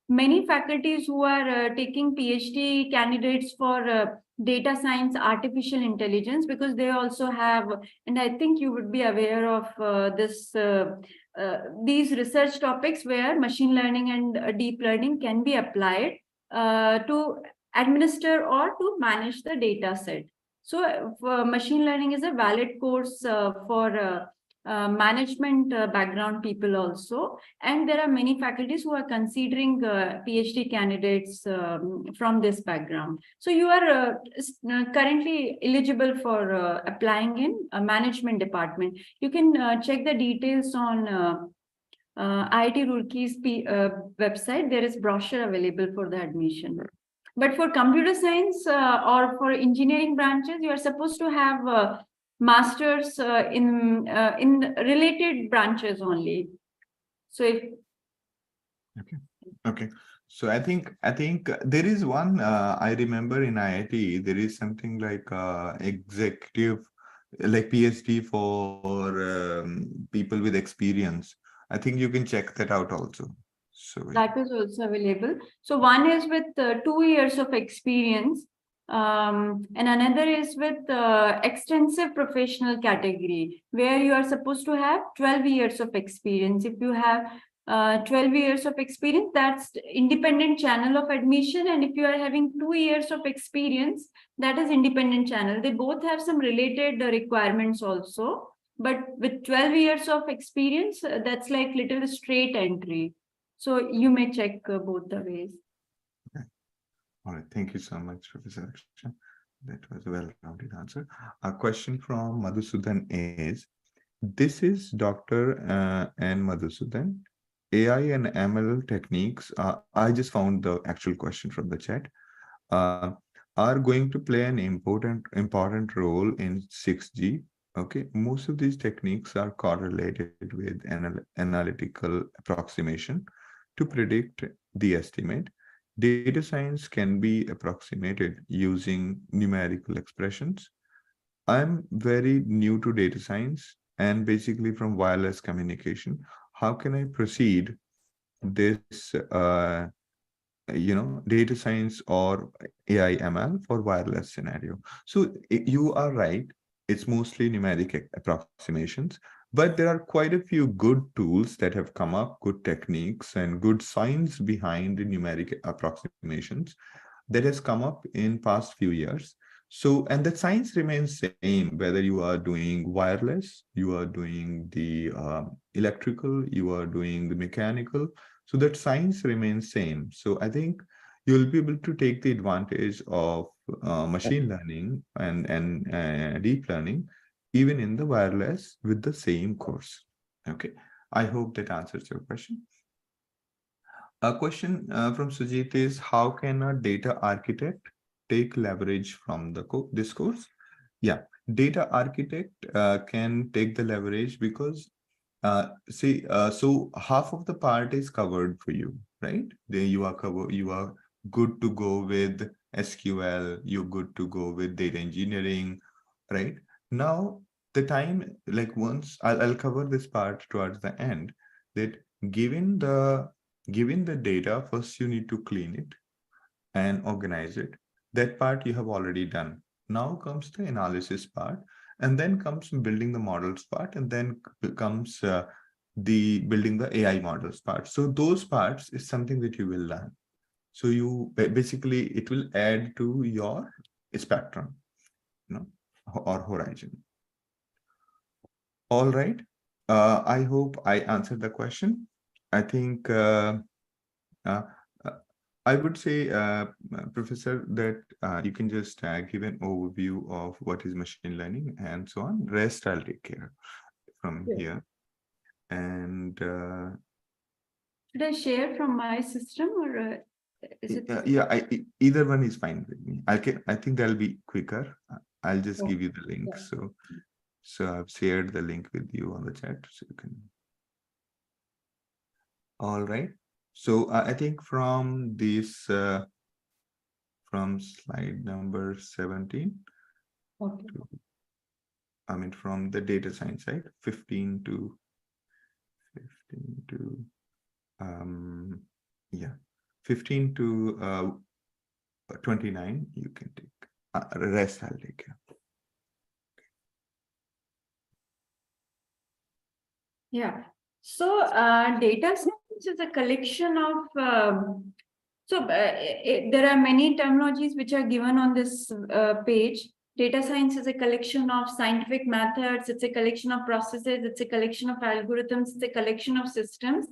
many faculties who are taking PhD candidates for data science, artificial intelligence, because they also have, and I think you would be aware of these research topics where machine learning and deep learning can be applied to administer or to manage the data set. So machine learning is a valid course for management background people also, and there are many faculties who are considering PhD candidates from this background. So you are currently eligible for applying in a management department. You can check the details on IIT Roorkee's website. There is brochure available for the admission. But for computer science or for engineering branches, you are supposed to have masters in related branches only. So if Okay. So I think there is one I remember in IIT there is something like executive like PhD for people with experience. I think you can check that out also. So that is also available. So one is with 2 years of experience, and another is with extensive professional category, where you are supposed to have 12 years of experience. If you have 12 years of experience, that's independent channel of admission. And if you are having 2 years of experience, that is independent channel. They both have some related requirements also. But with 12 years of experience, that's like little straight entry. So you may check both the ways. okay. All right. Thank you so much, Professor Raksha. That was a well-rounded answer. A question from Madhusudan is, this is Dr. N. Madhusudan. AI and ML techniques, I just found the actual question from the chat, uh, are going to play an important role in 6G. Okay, most of these techniques are correlated with analytical approximation to predict the estimate. Data science can be approximated using numerical expressions. I'm very new to data science and basically from wireless communication. How can I proceed this data science or AI ML for wireless scenario? So you are right, it's mostly numeric approximations, but there are quite a few good tools that have come up, good techniques and good science behind the numeric approximations that has come up in past few years. So, and that science remains same, whether you are doing wireless, you are doing the electrical, you are doing the mechanical. So that science remains same. So I think you'll be able to take the advantage of machine learning and deep learning, even in the wireless with the same course. Okay. I hope that answers your question. A question from Sujit is, how can a data architect take leverage from this course? Yeah, data architect can take the leverage because so half of the part is covered for you, right? There you are you are good to go with SQL, you're good to go with data engineering, right? Now the time, like once I'll cover this part towards the end, that given the data, first you need to clean it and organize it. That part you have already done. Now comes the analysis part, and then comes building the models part, and then comes the building the AI models part. So those parts is something that you will learn. So you basically, it will add to your spectrum, or horizon. All right. I hope I answered the question. I think uh, uh, I would say, Professor, that you can just give an overview of what is machine learning and so on. Rest I'll take care from here. And should I share from my system, or is it? yeah, either one is fine with me. I think that'll be quicker. I'll just give you the link. Yeah. So I've shared the link with you on the chat, so you can. All right. So I think from this. From slide number 17. Okay. From the data science side, 15 to 15 to 29, you can take. Rest I'll take care. Yeah. So data science is a collection of there are many terminologies which are given on this page. Data science is a collection of scientific methods. It's a collection of processes. It's a collection of algorithms. It's a collection of systems.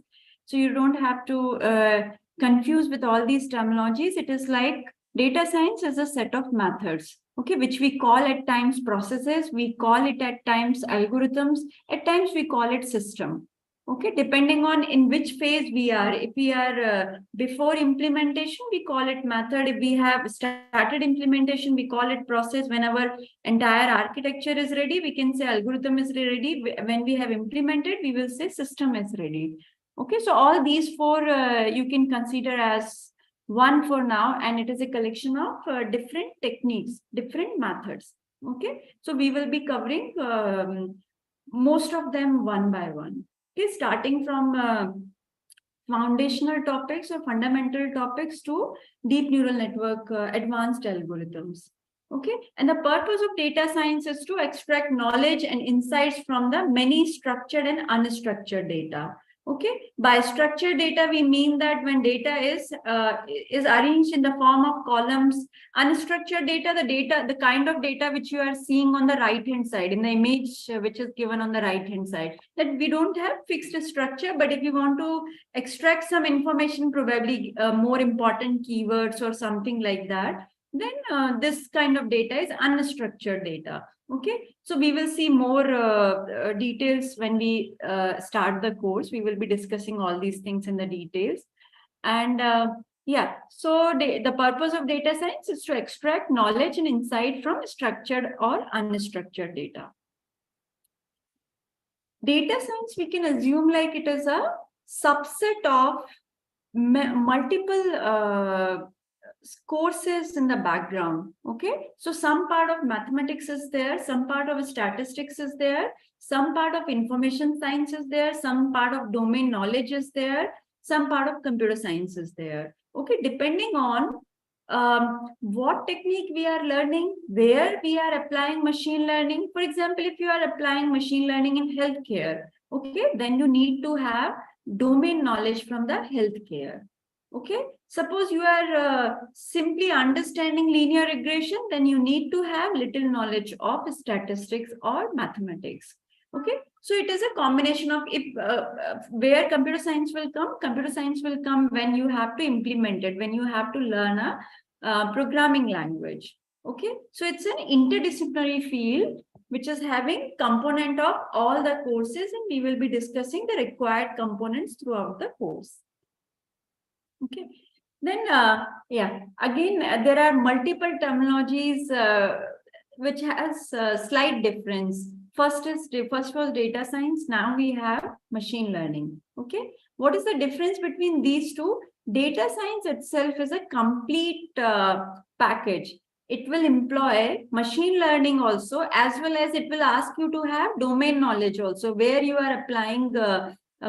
So you don't have to confuse with all these terminologies. It is like data science is a set of methods, okay, which we call at times processes. We call it at times algorithms. At times we call it system. Okay, depending on in which phase we are. If we are before implementation, we call it method. If we have started implementation, we call it process. When our entire architecture is ready, we can say algorithm is ready. When we have implemented, we will say system is ready. Okay, so all these four you can consider as one for now, and it is a collection of different techniques, different methods. Okay, so we will be covering most of them one by one. Okay, starting from foundational topics or fundamental topics to deep neural network, advanced algorithms. Okay, and the purpose of data science is to extract knowledge and insights from the many structured and unstructured data. Okay, by structured data, we mean that when data is arranged in the form of columns. Unstructured data, the kind of data which you are seeing on the right hand side in the image which is given on the right hand side, that we don't have fixed structure, but if you want to extract some information, probably more important keywords or something like that, then this kind of data is unstructured data. Okay, so we will see more details when we start the course. We will be discussing all these things in the details. And yeah, so the purpose of data science is to extract knowledge and insight from structured or unstructured data. Data science, we can assume like it is a subset of multiple courses in the background. Okay, so some part of mathematics is there, some part of statistics is there, some part of information science is there, some part of domain knowledge is there, some part of computer science is there. Okay, depending on what technique we are learning, where we are applying machine learning. For example, if you are applying machine learning in healthcare, okay, then you need to have domain knowledge from the healthcare. Okay, suppose you are simply understanding linear regression, then you need to have little knowledge of statistics or mathematics. Okay, so it is a combination of where computer science will come. Computer science will come when you have to implement it, when you have to learn a programming language. Okay, so it's an interdisciplinary field which is having component of all the courses, and we will be discussing the required components throughout the course. Okay, then yeah, again there are multiple terminologies which has slight difference. First was data science. Now we have machine learning. Okay, what is the difference between these two? Data science itself is a complete package. It will employ machine learning also, as well as it will ask you to have domain knowledge also, where you are applying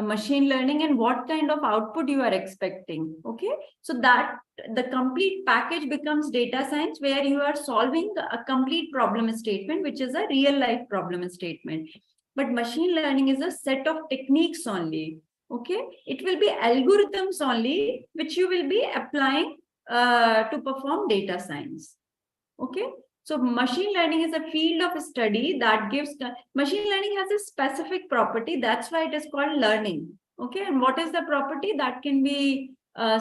machine learning and what kind of output you are expecting. Okay, so that the complete package becomes data science, where you are solving a complete problem statement, which is a real life problem statement. But machine learning is a set of techniques only. Okay, it will be algorithms only which you will be applying to perform data science. Okay, so machine learning is a field of study that gives machine learning has a specific property. That's why it is called learning. Okay, and what is the property that can be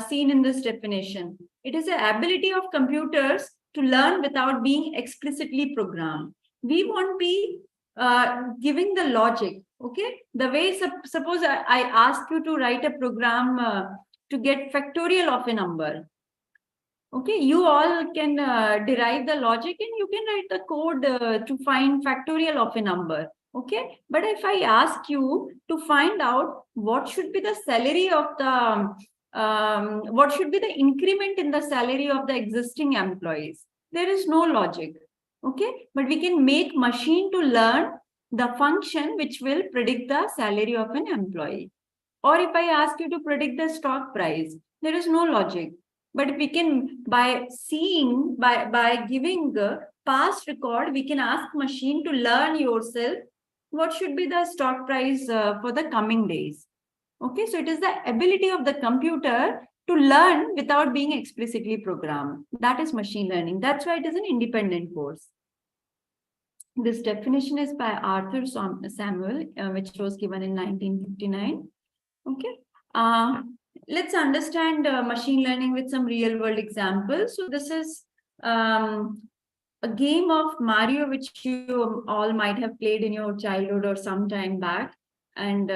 seen in this definition? It is the ability of computers to learn without being explicitly programmed. We won't be giving the logic. Okay, the way suppose I ask you to write a program to get factorial of a number. Okay, you all can derive the logic and you can write the code to find factorial of a number. Okay, but if I ask you to find out what should be the salary of the what should be the increment in the salary of the existing employees, there is no logic. Okay, but we can make machine to learn the function which will predict the salary of an employee. Or if I ask you to predict the stock price, there is no logic. But if we can, by seeing, by giving the past record, we can ask machine to learn yourself what should be the stock price for the coming days. Okay, so it is the ability of the computer to learn without being explicitly programmed. That is machine learning. That's why it is an independent course. This definition is by Arthur Samuel, which was given in 1959. Okay. Let's understand machine learning with some real world examples. So this is a game of Mario, which you all might have played in your childhood or some time back. And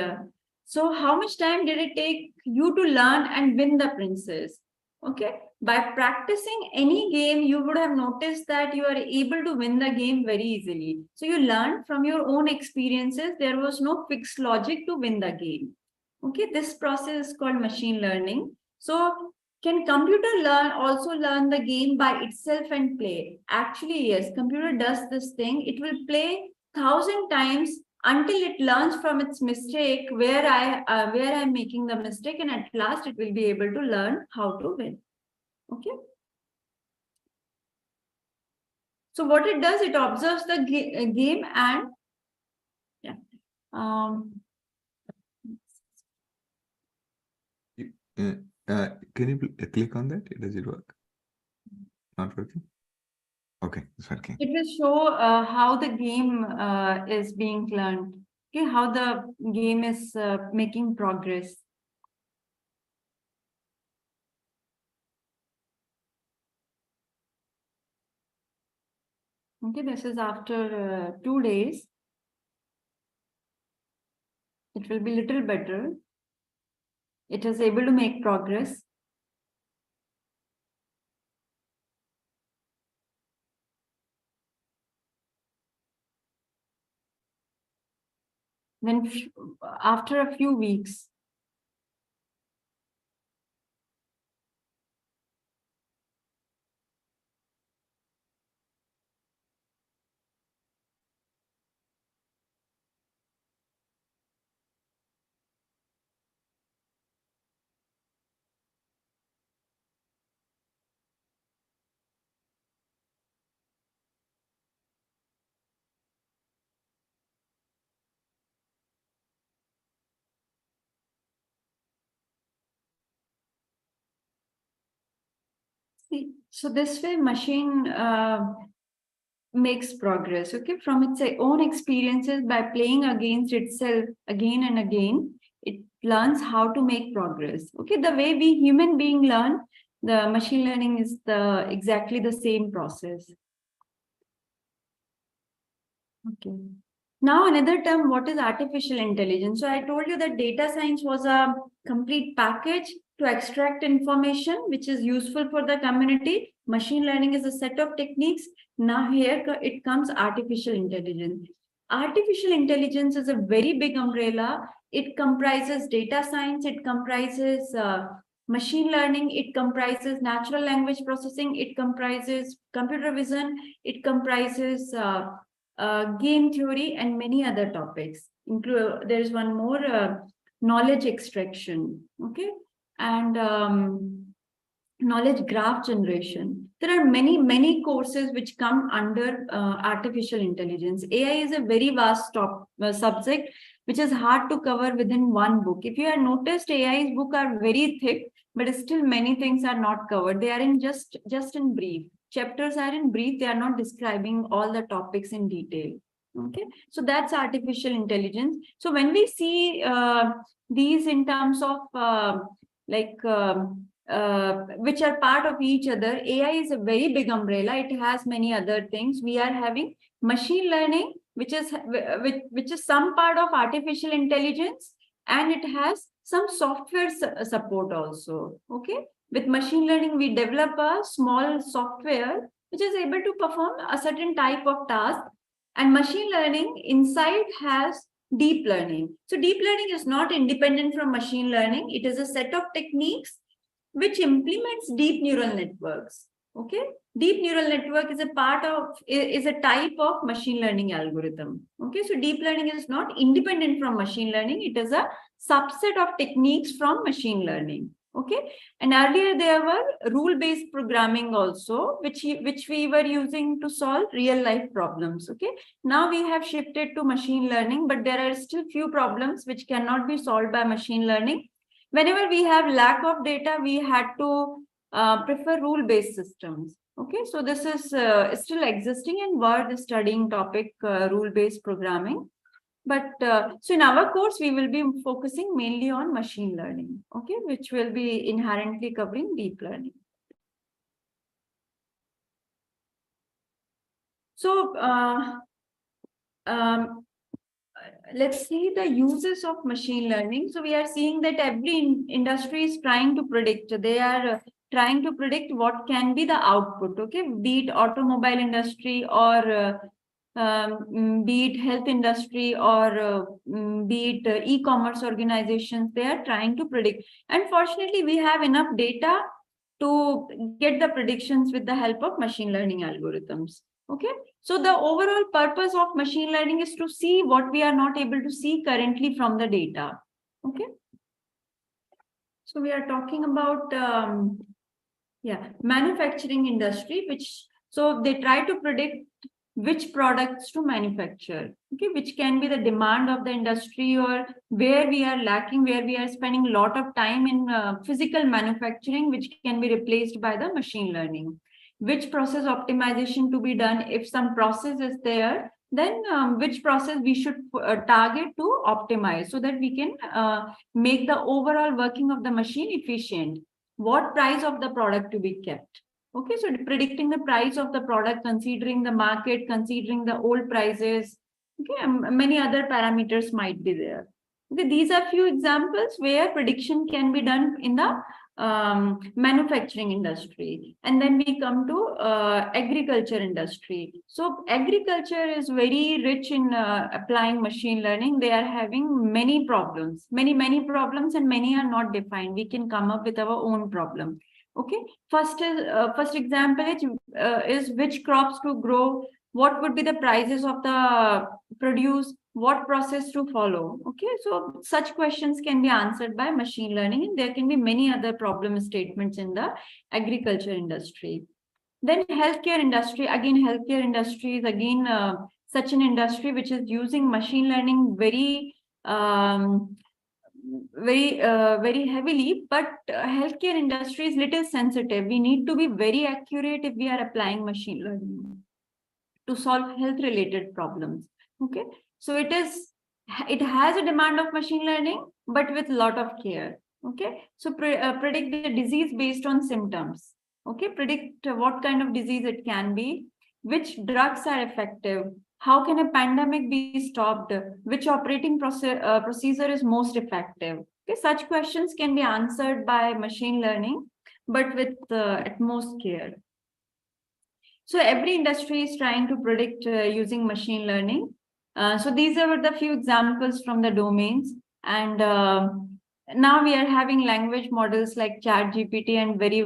so how much time did it take you to learn and win the princess? Okay. By practicing any game, you would have noticed that you are able to win the game very easily. So you learned from your own experiences. There was no fixed logic to win the game. Okay, this process is called machine learning. So can computer also learn the game by itself and play? Actually, yes, computer does this thing. It will play 1,000 times until it learns from its mistake where I'm making the mistake, and at last it will be able to learn how to win. Okay. So what it does, it observes the game and yeah. Can you click on that? Does it work? Not working? Okay, it's working. It will show how the game is being learned. Okay, how the game is making progress. Okay, this is after 2 days. It will be little better. It is able to make progress. Then after a few weeks, see, so this way machine makes progress, okay, from its own experiences. By playing against itself again and again, it learns how to make progress. Okay, the way we human being learn, the machine learning is exactly the same process. Okay. Now another term, what is artificial intelligence? So I told you that data science was a complete package to extract information which is useful for the community. Machine learning is a set of techniques. Now here it comes artificial intelligence. Artificial intelligence is a very big umbrella. It comprises data science, it comprises machine learning, it comprises natural language processing, it comprises computer vision, it comprises game theory, and many other topics. There is one more, knowledge extraction, okay, and knowledge graph generation. There are many courses which come under artificial intelligence. AI is a very vast subject which is hard to cover within one book. If you have noticed, AI's book are very thick, but still many things are not covered. They are in just in brief. Chapters are in brief. They are not describing all the topics in detail. Okay, so that's artificial intelligence. So when we see these in terms of which are part of each other, AI is a very big umbrella. It has many other things. We are having machine learning, which is some part of artificial intelligence, and it has some software support also. Okay, with machine learning, we develop a small software which is able to perform a certain type of task. And machine learning inside has deep learning. So deep learning is not independent from machine learning. It is a set of techniques which implements deep neural networks. Okay. Deep neural network is a type of machine learning algorithm. Okay, so deep learning is not independent from machine learning. It is a subset of techniques from machine learning. Okay, and earlier there were rule-based programming also, which we were using to solve real-life problems. Okay, now we have shifted to machine learning, but there are still few problems which cannot be solved by machine learning. Whenever we have lack of data, we had to prefer rule-based systems. Okay, so this is still existing and worth studying topic, rule-based programming. But so in our course, we will be focusing mainly on machine learning, okay, which will be inherently covering deep learning. So let's see the uses of machine learning. So we are seeing that every industry is trying to predict. They are trying to predict what can be the output, okay, be it automobile industry or be it health industry or be it e-commerce organizations. They are trying to predict. Unfortunately, we have enough data to get the predictions with the help of machine learning algorithms. Okay, so the overall purpose of machine learning is to see what we are not able to see currently from the data. Okay, so we are talking about manufacturing industry, which so they try to predict which products to manufacture, okay, which can be the demand of the industry or where we are lacking, where we are spending a lot of time in physical manufacturing, which can be replaced by the machine learning. Which process optimization to be done? If some process is there, then which process we should target to optimize so that we can make the overall working of the machine efficient. What price of the product to be kept? Okay, so predicting the price of the product, considering the market, considering the old prices, okay, many other parameters might be there. Okay, these are few examples where prediction can be done in the manufacturing industry. And then we come to agriculture industry. So agriculture is very rich in applying machine learning. They are having many problems, many problems, and many are not defined. We can come up with our own problem. Okay, first example is which crops to grow, what would be the prices of the produce, what process to follow. Okay, so such questions can be answered by machine learning, and there can be many other problem statements in the agriculture industry. Then healthcare industry, again, healthcare industry is again such an industry which is using machine learning very very heavily, but healthcare industry is little sensitive. We need to be very accurate if we are applying machine learning to solve health related problems. Okay, so it has a demand of machine learning, but with a lot of care. Okay, so predict the disease based on symptoms. Okay, predict what kind of disease it can be, which drugs are effective, how can a pandemic be stopped, which operating procedure is most effective. Okay, such questions can be answered by machine learning, but with utmost care. So every industry is trying to predict using machine learning. So these are the few examples from the domains. And now we are having language models like ChatGPT and very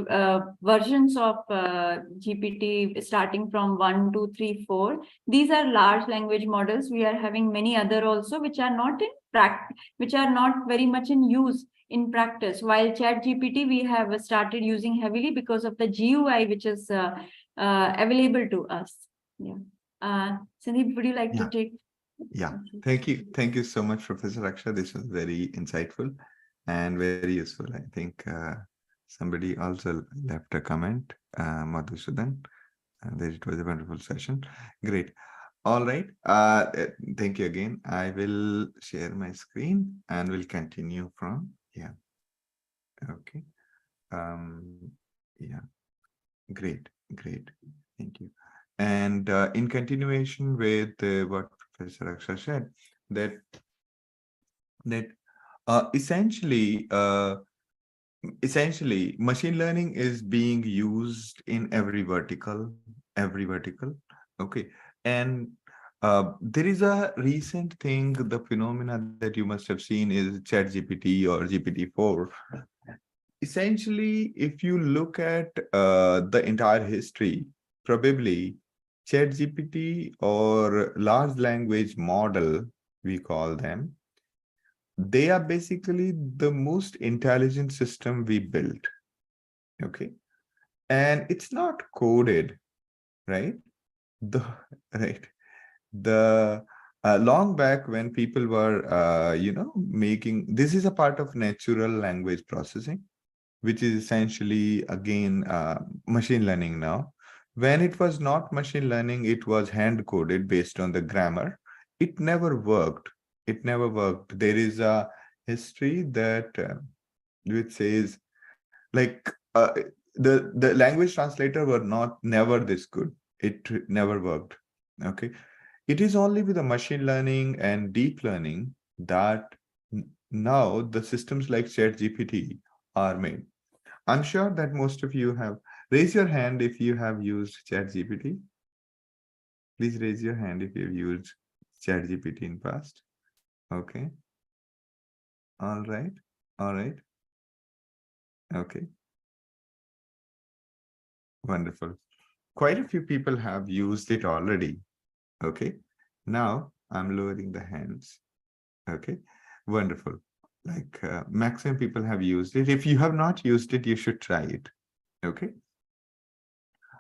versions of GPT starting from 1, 2, 3, 4. These are large language models. We are having many other also which are not in practice, which are not very much in use in practice. While ChatGPT we have started using heavily because of the GUI which is available to us. Yeah. Sandeep, would you like to take? Yeah, thank you so much, Professor Raksha. This was very insightful and very useful. I think somebody also left a comment, Madhusudan, and it was a wonderful session. Great. All right. Thank you again. I will share my screen and we'll continue from here. Okay. Yeah. Great. Thank you. And in continuation with what Professor Raksha said, that essentially machine learning is being used in every vertical. Okay, and there is a recent thing, the phenomena that you must have seen is ChatGPT or GPT-4. Essentially, if you look at the entire history, probably ChatGPT or large language model, we call them, they are basically the most intelligent system we built. Okay. And it's not coded, right? The right. The long back when people were making, this is a part of natural language processing, which is essentially again machine learning now. When it was not machine learning, it was hand coded based on the grammar. It never worked. It never worked. There is a history that which says like the language translator were not never this good. It never worked. Okay. It is only with the machine learning and deep learning that now the systems like ChatGPT are made. I'm sure that most of you have. Raise your hand if you have used ChatGPT. Please raise your hand if you've used ChatGPT in past. Okay. All right. All right. Okay. Wonderful. Quite a few people have used it already. Okay. Now I'm lowering the hands. Okay. Wonderful. Like maximum people have used it. If you have not used it, you should try it. Okay.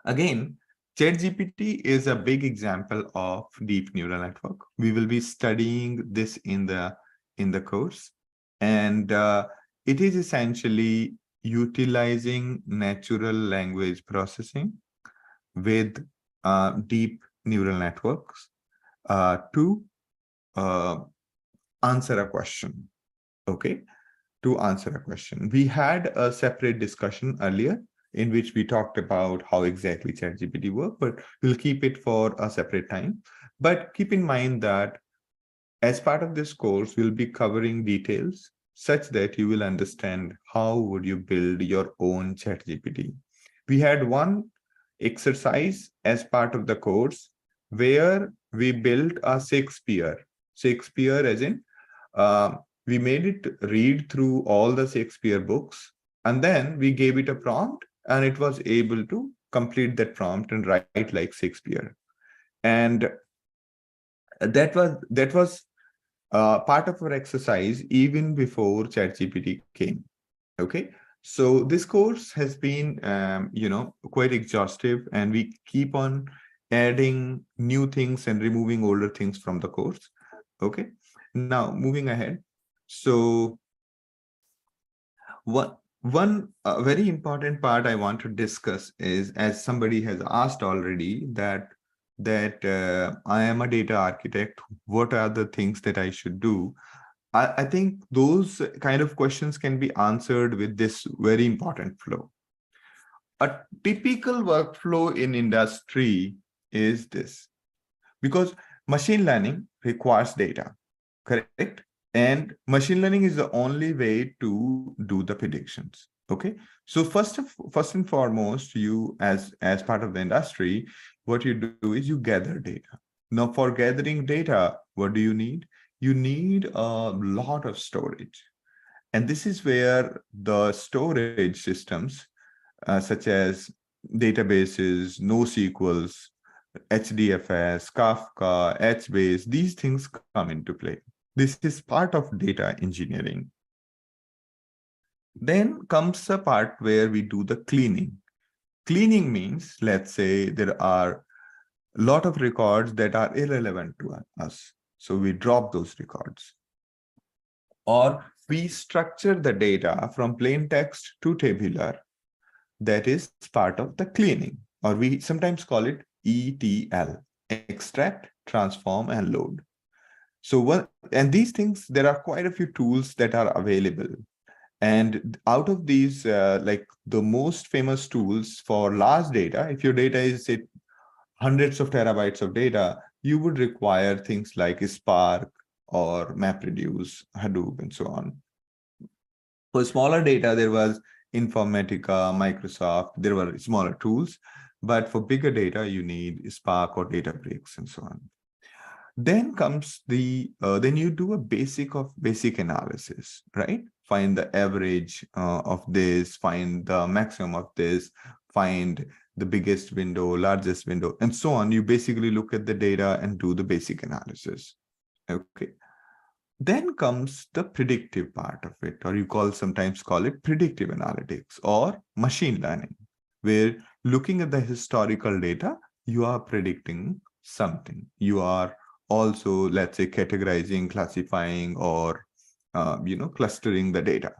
Again, ChatGPT is a big example of deep neural network. We will be studying this in the course, and it is essentially utilizing natural language processing with deep neural networks to uh, answer a question. Okay, to answer a question. We had a separate discussion earlier in which we talked about how exactly ChatGPT works, but we'll keep it for a separate time. But keep in mind that as part of this course, we'll be covering details such that you will understand how would you build your own ChatGPT. We had one exercise as part of the course where we built a Shakespeare. Shakespeare as in uh, we made it read through all the Shakespeare books, and then we gave it a prompt, and it was able to complete that prompt and write like Shakespeare. And that was part of our exercise even before ChatGPT came. Okay, so this course has been quite exhaustive, and we keep on adding new things and removing older things from the course. Okay, now moving ahead. So one very important part I want to discuss is, as somebody has asked already, that I am a data architect. What are the things that I should do? I think those kind of questions can be answered with this very important flow. A typical workflow in industry is this, because machine learning requires data, correct? And machine learning is the only way to do the predictions. Okay, so first and foremost, you as part of the industry, what you do is you gather data. Now, for gathering data, what do you need? You need a lot of storage, and this is where the storage systems, such as databases, NoSQLs, HDFS, Kafka, HBase, these things come into play. This is part of data engineering. Then comes a part where we do the cleaning. Cleaning means, let's say there are a lot of records that are irrelevant to us. So we drop those records. Or we structure the data from plain text to tabular. That is part of the cleaning, or we sometimes call it ETL, extract, transform, and load. So and these things, there are quite a few tools that are available. And out of these, like the most famous tools for large data, if your data is, say, hundreds of terabytes of data, you would require things like Spark or MapReduce, Hadoop, and so on. For smaller data, there was Informatica, Microsoft, there were smaller tools. But for bigger data, you need Spark or Databricks and so on. Then comes then you do a basic analysis, right? Find the average of this, find the maximum of this, find the biggest window, largest window, and so on. You basically look at the data and do the basic analysis. Okay. Then comes the predictive part of it, or you sometimes call it predictive analytics or machine learning, where looking at the historical data, you are predicting something. You are also, let's say, categorizing, classifying, or clustering the data.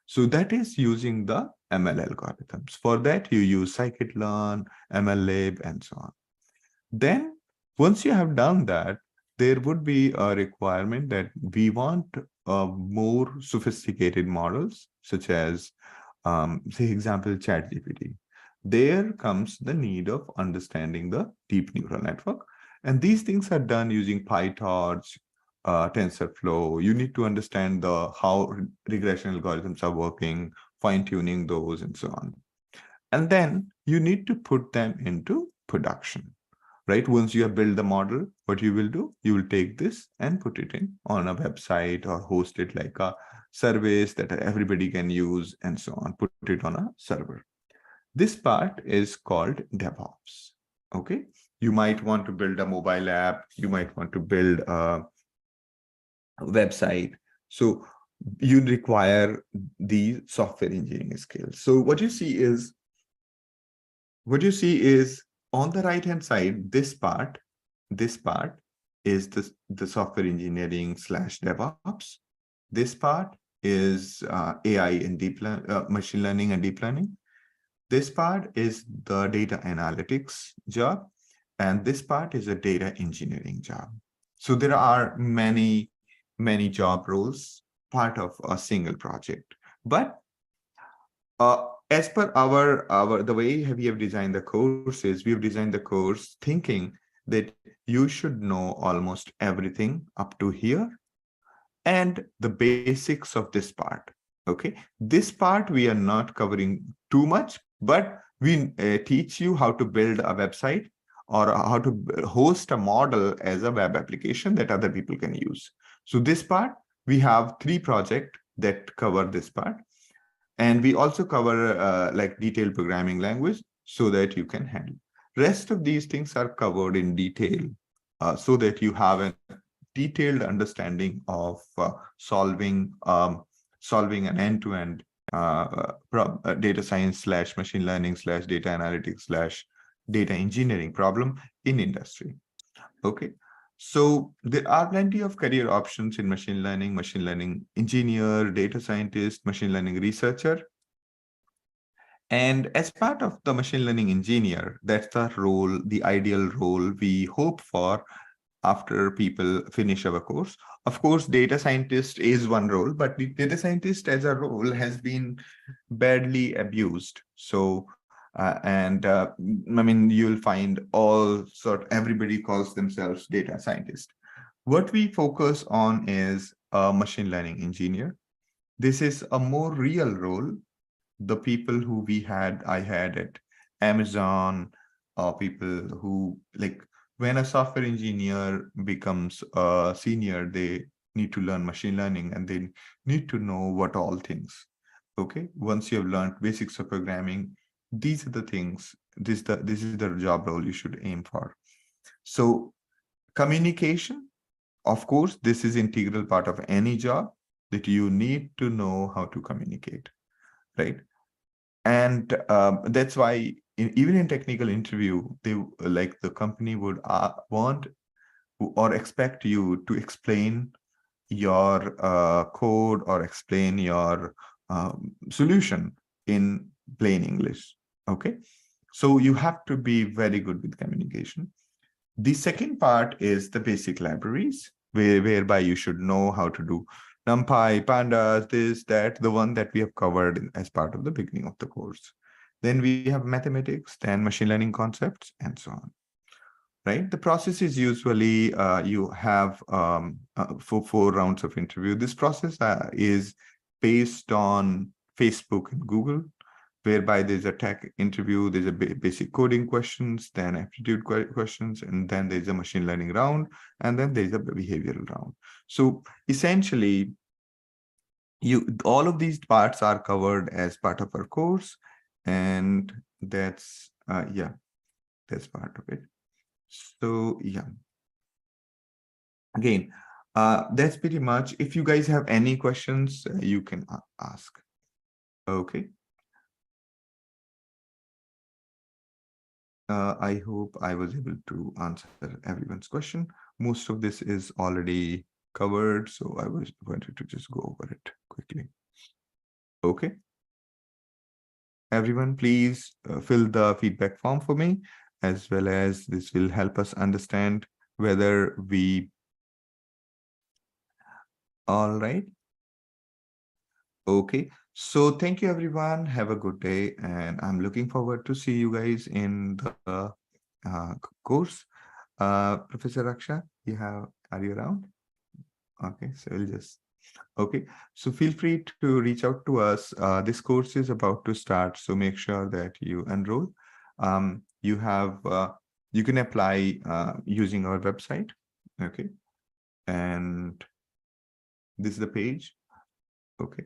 So that is using the ML algorithms. For that, you use scikit-learn, MLlib, and so on. Then, once you have done that, there would be a requirement that we want more sophisticated models, such as, say, example, ChatGPT. There comes the need of understanding the deep neural network. And these things are done using PyTorch, TensorFlow. You need to understand how regression algorithms are working, fine-tuning those, and so on. And then you need to put them into production. Right? Once you have built the model, what you will do, you will take this and put it in on a website or host it like a service that everybody can use and so on, put it on a server. This part is called DevOps. Okay. You might want to build a mobile app. You might want to build a website. So you require the software engineering skills. So what you see is on the right hand side, this part is the software engineering / DevOps. This part is AI and machine learning and deep learning. This part is the data analytics job, and this part is a data engineering job. So there are many job roles part of a single project. But as per the way we have designed the courses, we have designed the course thinking that you should know almost everything up to here and the basics of this part. Okay, this part we are not covering too much, but we teach you how to build a website or how to host a model as a web application that other people can use. So this part, we have 3 projects that cover this part. And we also cover like detailed programming language so that you can handle. Rest of these things are covered in detail so that you have a detailed understanding of solving an end-to-end data science / machine learning / data analytics / data engineering problem in industry. Okay. So there are plenty of career options in machine learning engineer, data scientist, machine learning researcher. And as part of the machine learning engineer, that's the role, the ideal role we hope for after people finish our course. Of course, data scientist is one role, but the data scientist as a role has been badly abused. So, I mean, you'll find everybody calls themselves data scientist. What we focus on is a machine learning engineer. This is a more real role. The people who I had at Amazon, people who like when a software engineer becomes a senior, they need to learn machine learning and they need to know what all things. Okay, once you have learned basics of programming, these are the things. This is the job role you should aim for. So communication, of course, this is integral part of any job that you need to know how to communicate, right? And that's why even in technical interview, the company would want or expect you to explain your code or explain your solution in plain English. Okay, so you have to be very good with communication. The second part is the basic libraries, whereby you should know how to do NumPy, Pandas, this, that, the one that we have covered as part of the beginning of the course. Then we have mathematics, then machine learning concepts, and so on. Right? The process is usually you have for 4 rounds of interview. This process is based on Facebook and Google, whereby there's a tech interview, there's a basic coding questions, then aptitude questions, and then there's a machine learning round, and then there's a behavioral round. So essentially, all of these parts are covered as part of our course, and that's Yeah, that's part of it. So yeah, again, that's pretty much. If you guys have any questions, you can ask. Okay. I hope I was able to answer everyone's question. Most of this is already covered, so I wanted to just go over it quickly. Okay. Everyone, please fill the feedback form for me, as well as this will help us understand whether we. All right. Okay. So thank you, everyone. Have a good day, and I'm looking forward to see you guys in the course. Professor Raksha, are you around? Okay, so we'll just, okay. So feel free to reach out to us. This course is about to start, so make sure that you enroll. You can apply using our website. Okay. And this is the page. Okay.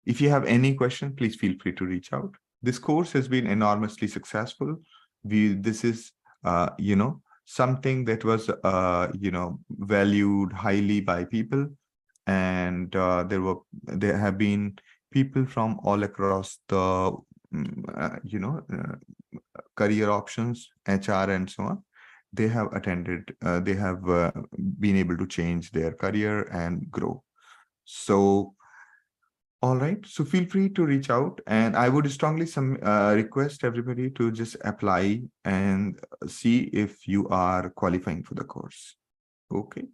If you have any question, please feel free to reach out. This course has been enormously successful. This is, something that was, valued highly by people, and there have been people from all across the, career options, HR, and so on. They have attended. They have been able to change their career and grow. So. All right, so feel free to reach out, and I would strongly request everybody to just apply and see if you are qualifying for the course. Okay.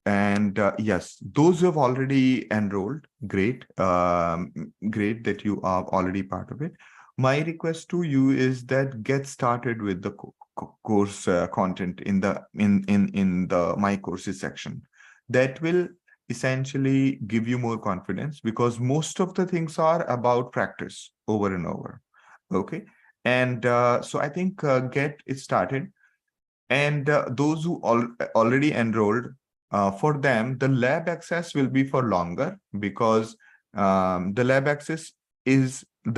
And yes, those who have already enrolled, great. Great that you are already part of it. My request to you is that get started with the course content in the My Courses section. That will essentially give you more confidence, because most of the things are about practice over and over. Okay. And so I think get it started. And those who already enrolled, for them, the lab access will be for longer, because the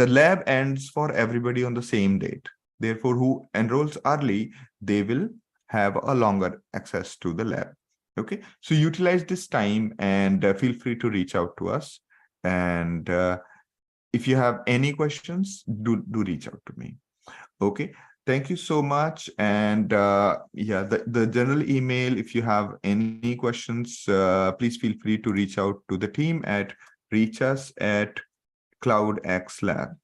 lab ends for everybody on the same date. Therefore, who enrolls early, they will have a longer access to the lab. Okay, so utilize this time, and feel free to reach out to us. And if you have any questions, do reach out to me. Okay, thank you so much. And yeah, the general email, if you have any questions, please feel free to reach out to the team at reach us at CloudxLab.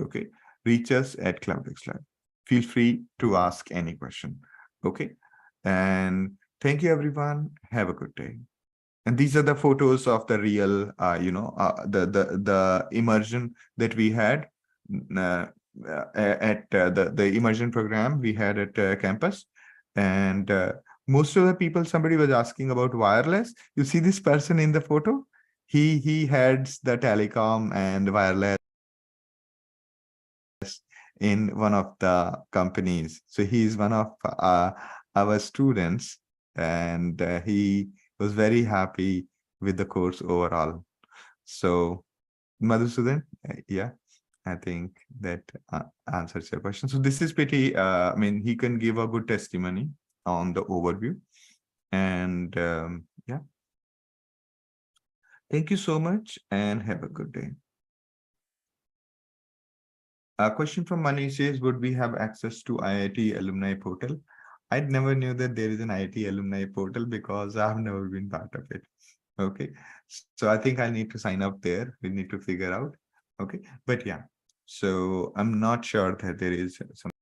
Okay, reach us at CloudxLab. Feel free to ask any question. Okay, and thank you, everyone. Have a good day. And these are the photos of the real, the immersion that we had at the immersion program we had at campus. And most of the people, somebody was asking about wireless. You see this person in the photo? He heads the telecom and wireless in one of the companies. So he's one of our students, and he was very happy with the course overall. So Madhusudan, yeah, I think that answers your question. So this is pretty, I mean, he can give a good testimony on the overview. And yeah, thank you so much, and have a good day. A question from Manish is, would we have access to IIT alumni portal? I never knew that there is an IIT alumni portal, because I've never been part of it. Okay, so I think I need to sign up there. We need to figure out. Okay, but yeah, so I'm not sure that there is some